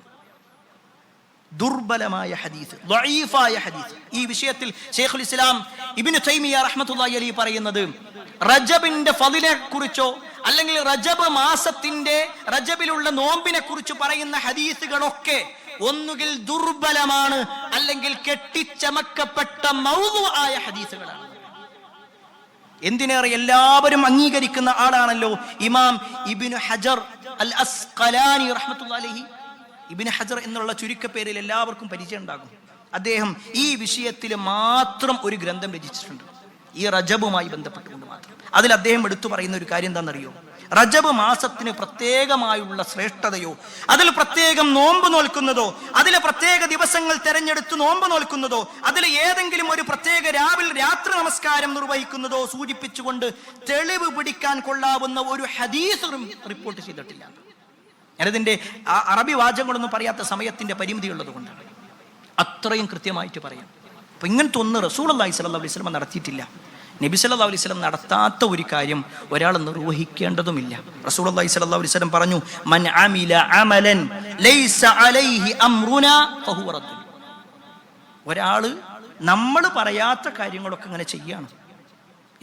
ദുർബലമായ ഹദീസ്, ദഈഫായ ഹദീസ്. ഈ വിഷയത്തിൽ ശൈഖുൽ ഇസ്ലാം ഇബ്നു തൈമിയ്യ റഹ്മത്തുള്ളാഹി അലൈഹി പറയുന്നത്, റജബിന്റെ ഫളിനെ കുറിച്ചോ അല്ലെങ്കിൽ റജബ് മാസത്തിന്റെ റജബിലുള്ള നോമ്പിനെ കുറിച്ച് പറയുന്ന ഹദീസുകളൊക്കെ ഒന്നുകിൽ ദുർബലമാണ്, അല്ലെങ്കിൽ കെട്ടിച്ചമക്കപ്പെട്ട മൗദൂആയ ഹദീസുകളാണ്. എന്തിനേറെ എല്ലാവരും അംഗീകരിക്കുന്ന ആളാണല്ലോ ഇമാം ഇബ്നു ഹജർ അൽ അസ്ഖലാനി റഹ്മത്തുള്ളാഹി അലൈഹി. ഇബ്നു ഹജർ എന്നുള്ള ചുരുക്കപ്പേരിൽ എല്ലാവർക്കും പരിചയം ഉണ്ടാകും. അദ്ദേഹം ഈ വിഷയത്തിൽ മാത്രം ഒരു ഗ്രന്ഥം രചിച്ചിട്ടുണ്ട്, ഈ റജബുമായി ബന്ധപ്പെട്ടുകൊണ്ട് മാത്രം. അതിൽ അദ്ദേഹം എടുത്തു പറയുന്ന ഒരു കാര്യം എന്താണെന്നറിയോ? റജബ് മാസത്തിന് പ്രത്യേകമായുള്ള ശ്രേഷ്ഠതയോ, അതിൽ പ്രത്യേകം നോമ്പ് നോൽക്കുന്നതോ, അതിലെ പ്രത്യേക ദിവസങ്ങൾ തെരഞ്ഞെടുത്ത് നോമ്പ് നോൽക്കുന്നതോ, അതിൽ ഏതെങ്കിലും ഒരു പ്രത്യേക രാത്രി നമസ്കാരം നിർവഹിക്കുന്നതോ സൂചിപ്പിച്ചുകൊണ്ട് തെളിവ് പിടിക്കാൻ കൊള്ളാവുന്ന ഒരു ഹദീസ് റിപ്പോർട്ട് ചെയ്തിട്ടില്ല. ഞാനതിൻ്റെ അറബി വാചകങ്ങളൊന്നും പറയാത്ത സമയത്തിന്റെ പരിമിതി ഉള്ളത് കൊണ്ടാണ് അത്രയും കൃത്യമായിട്ട് പറയാം. അപ്പൊ ഇങ്ങനത്തെ ഒന്ന് റസൂലുള്ളാഹി സ്വല്ലല്ലാഹു അലൈഹി വസല്ലം നടത്തിയിട്ടില്ല. നബി സല്ലല്ലാഹു അലൈഹി വസല്ലം നടത്താത്ത ഒരു കാര്യം ഒരാൾ നിർവഹിക്കേണ്ടതുമില്ല. റസൂലുള്ളാഹി സ്വല്ലല്ലാഹു അലൈഹി വസല്ലം പറഞ്ഞു, മൻ അമില അമലൻ ലൈസ അലൈഹി അംറുനാ ഫഹുവ റദ്ദ്. ഒരാള് നമ്മൾ പറയാത്ത കാര്യങ്ങളൊക്കെ ഇങ്ങനെ ചെയ്യാണ്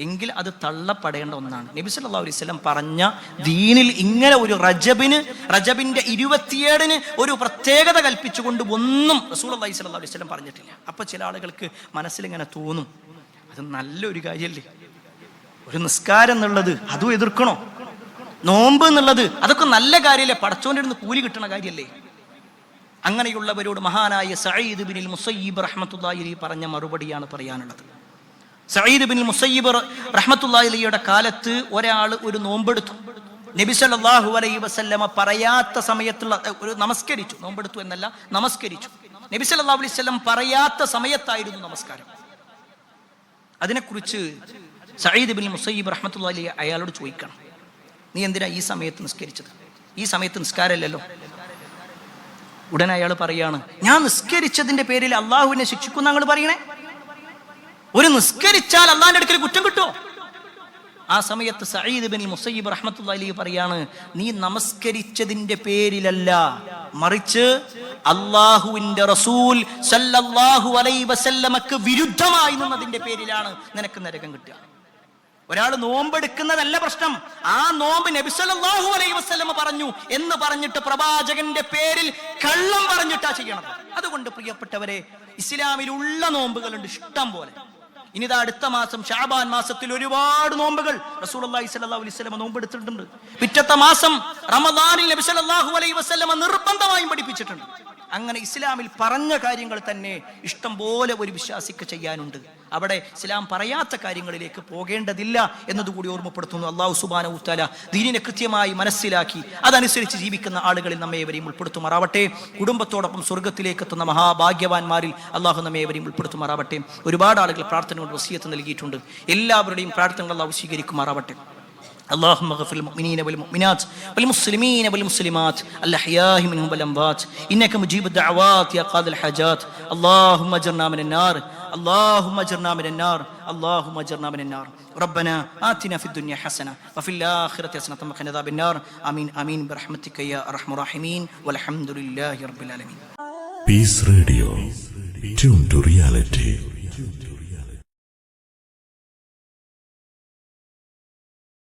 എങ്കിൽ അത് തള്ളപ്പെടേണ്ട ഒന്നാണ്. നബി സല്ലല്ലാഹു അലൈഹി വസല്ലം പറഞ്ഞ ദീനിൽ ഇങ്ങനെ ഒരു റജബിന്റെ 27 ഒരു പ്രത്യേകത കൽപ്പിച്ചുകൊണ്ട് ഒന്നും റസൂലുള്ളാഹി സ്വല്ലല്ലാഹു അലൈഹി വസല്ലം പറഞ്ഞിട്ടില്ല. അപ്പൊ ചില ആളുകൾക്ക് മനസ്സിലിങ്ങനെ തോന്നും, അത് നല്ലൊരു കാര്യല്ലേ, ഒരു നിസ്കാരം എന്നുള്ളത് അതും എതിർക്കണോ, നോമ്പ് എന്നുള്ളത് അതൊക്കെ നല്ല കാര്യമല്ലേ, പടച്ചോന്റെ അടുത്ത് കൂലി കിട്ടണ കാര്യല്ലേ? അങ്ങനെയുള്ളവരോട് മഹാനായ സഈദ് ഇബ്നുൽ മുസയ്യിബ് റഹ്മത്തുള്ളാഹി അലൈഹി പറഞ്ഞ മറുപടിയാണ് പറയാനുള്ളത്. സഈദ് ഇബ്നുൽ മുസയ്യിബ് റഹ്മത്തുള്ളാഹി അലൈഹിയുടെ കാലത്ത് ഒരാൾ ഒരു നോമ്പെടുത്തു. നബി സല്ലല്ലാഹു അലൈഹി വസല്ലമ പറയാത്ത സമയത്തുള്ള ഒരു നമസ്കരിച്ചു, നോമ്പെടുത്തു എന്നല്ല നമസ്കരിച്ചു. നബി സല്ലല്ലാഹു അലൈഹി വസല്ലം പറയാത്ത സമയത്തായിരുന്നു നമസ്കാരം. അതിനെക്കുറിച്ച് സഈദ് ഇബ്നുൽ മുസയ്യിബ് റഹ്മത്തുള്ളാഹി അലൈഹി അയാളോട് ചോദിക്കണം, നീ എന്തിനാ ഈ സമയത്ത് നിസ്കരിച്ചത്? ഈ സമയത്ത് നിസ്കാരമല്ലല്ലോ. ഉടനെ അയാൾ പറയാണ്, ഞാൻ നിസ്കരിച്ചതിന്റെ പേരിൽ അള്ളാഹുവിനെ ശിക്ഷിക്കുന്ന നിങ്ങൾ പറയണേ? ഒരു നിസ്കരിച്ചാൽ അള്ളാഹിന്റെ അടുക്കൽ കുറ്റം കിട്ടുമോ? ആ സമയത്ത് സഈദ് ഇബ്നുൽ മുസയ്യിബ് റഹ്മത്തുള്ളാഹി അലൈഹി പറയാണ്, നീ നമസ്കരിച്ചതിന്റെ പേരിലല്ല, മറിച്ച് അള്ളാഹുവിന്റെ റസൂൽ സല്ലല്ലാഹു അലൈഹി വസല്ലമക്ക് വിരുദ്ധമായി നിന്നതിന്റെ പേരിലാണ് നിനക്ക് നരകം കിട്ടുക. ഒരാൾ നോമ്പെടുക്കുന്നതല്ല പ്രശ്നം, ആ നോമ്പ് നബി സല്ലല്ലാഹു അലൈഹി വസല്ലമ പറഞ്ഞു എന്ന് പറഞ്ഞിട്ട് പ്രവാചകന്റെ പേരിൽ കള്ളം പറഞ്ഞിട്ടാ ചെയ്യണം. അതുകൊണ്ട് പ്രിയപ്പെട്ടവരെ, ഇസ്ലാമിലുള്ള നോമ്പുകളുണ്ട് ഇഷ്ടം പോലെ. ഇനിതാ അടുത്ത മാസം ശഅബാൻ മാസത്തിൽ ഒരുപാട് നോമ്പുകൾ റസൂലുള്ളാഹി സ്വല്ലല്ലാഹു അലൈഹി വസല്ലം നോമ്പെടുത്തിട്ടുണ്ട്. പിറ്റത്തെ മാസം റമദാനിൽ നബി സല്ലല്ലാഹു അലൈഹി വസല്ലം നിർബന്ധമായും പഠിപ്പിച്ചിട്ടുണ്ട്. അങ്ങനെ ഇസ്ലാമിൽ പറഞ്ഞ കാര്യങ്ങൾ തന്നെ ഇഷ്ടം പോലെ ഒരു വിശ്വാസിക്ക് ചെയ്യാനുണ്ട്. അവിടെ ഇസ്ലാം പറയാത്ത കാര്യങ്ങളിലേക്ക് പോകേണ്ടതില്ല എന്നതുകൂടി ഓർമ്മപ്പെടുത്തുന്നു. അല്ലാഹു സുബ്ഹാനഹു വ തആല ദീനിനെ കൃത്യമായി മനസ്സിലാക്കി അതനുസരിച്ച് ജീവിക്കുന്ന ആളുകളിൽ നമ്മേവരെയും ഉൾപ്പെടുത്തുമാറാവട്ടെ. കുടുംബത്തോടൊപ്പം സ്വർഗ്ഗത്തിലേക്ക് എത്തുന്ന മഹാഭാഗ്യവാന്മാരിൽ അല്ലാഹു നമ്മേവരെയും ഉൾപ്പെടുത്തുമാറാവട്ടെ. ഒരുപാട് ആളുകൾ പ്രാർത്ഥന കൊണ്ട് വസിയത്ത് നൽകിയിട്ടുണ്ട്. എല്ലാവരുടെയും പ്രാർത്ഥനകൾ അല്ലാഹു സ്വീകരിക്കുമാറാവട്ടെ. اللهم اغفر للمؤمنين والمؤمنات والمسلمين والمسلمات الأحياء منهم والأموات إنك مجيب الدعوات يا قاضي الحاجات. اللهم اجرنا من النار اللهم اجرنا من النار اللهم اجرنا من النار ربنا آتنا في الدنيا حسنة وفي الآخرة حسنة وقنا عذاب النار آمين آمين برحمتك يا أرحم الراحمين والحمد لله رب العالمين. Peace Radio. Tune to reality.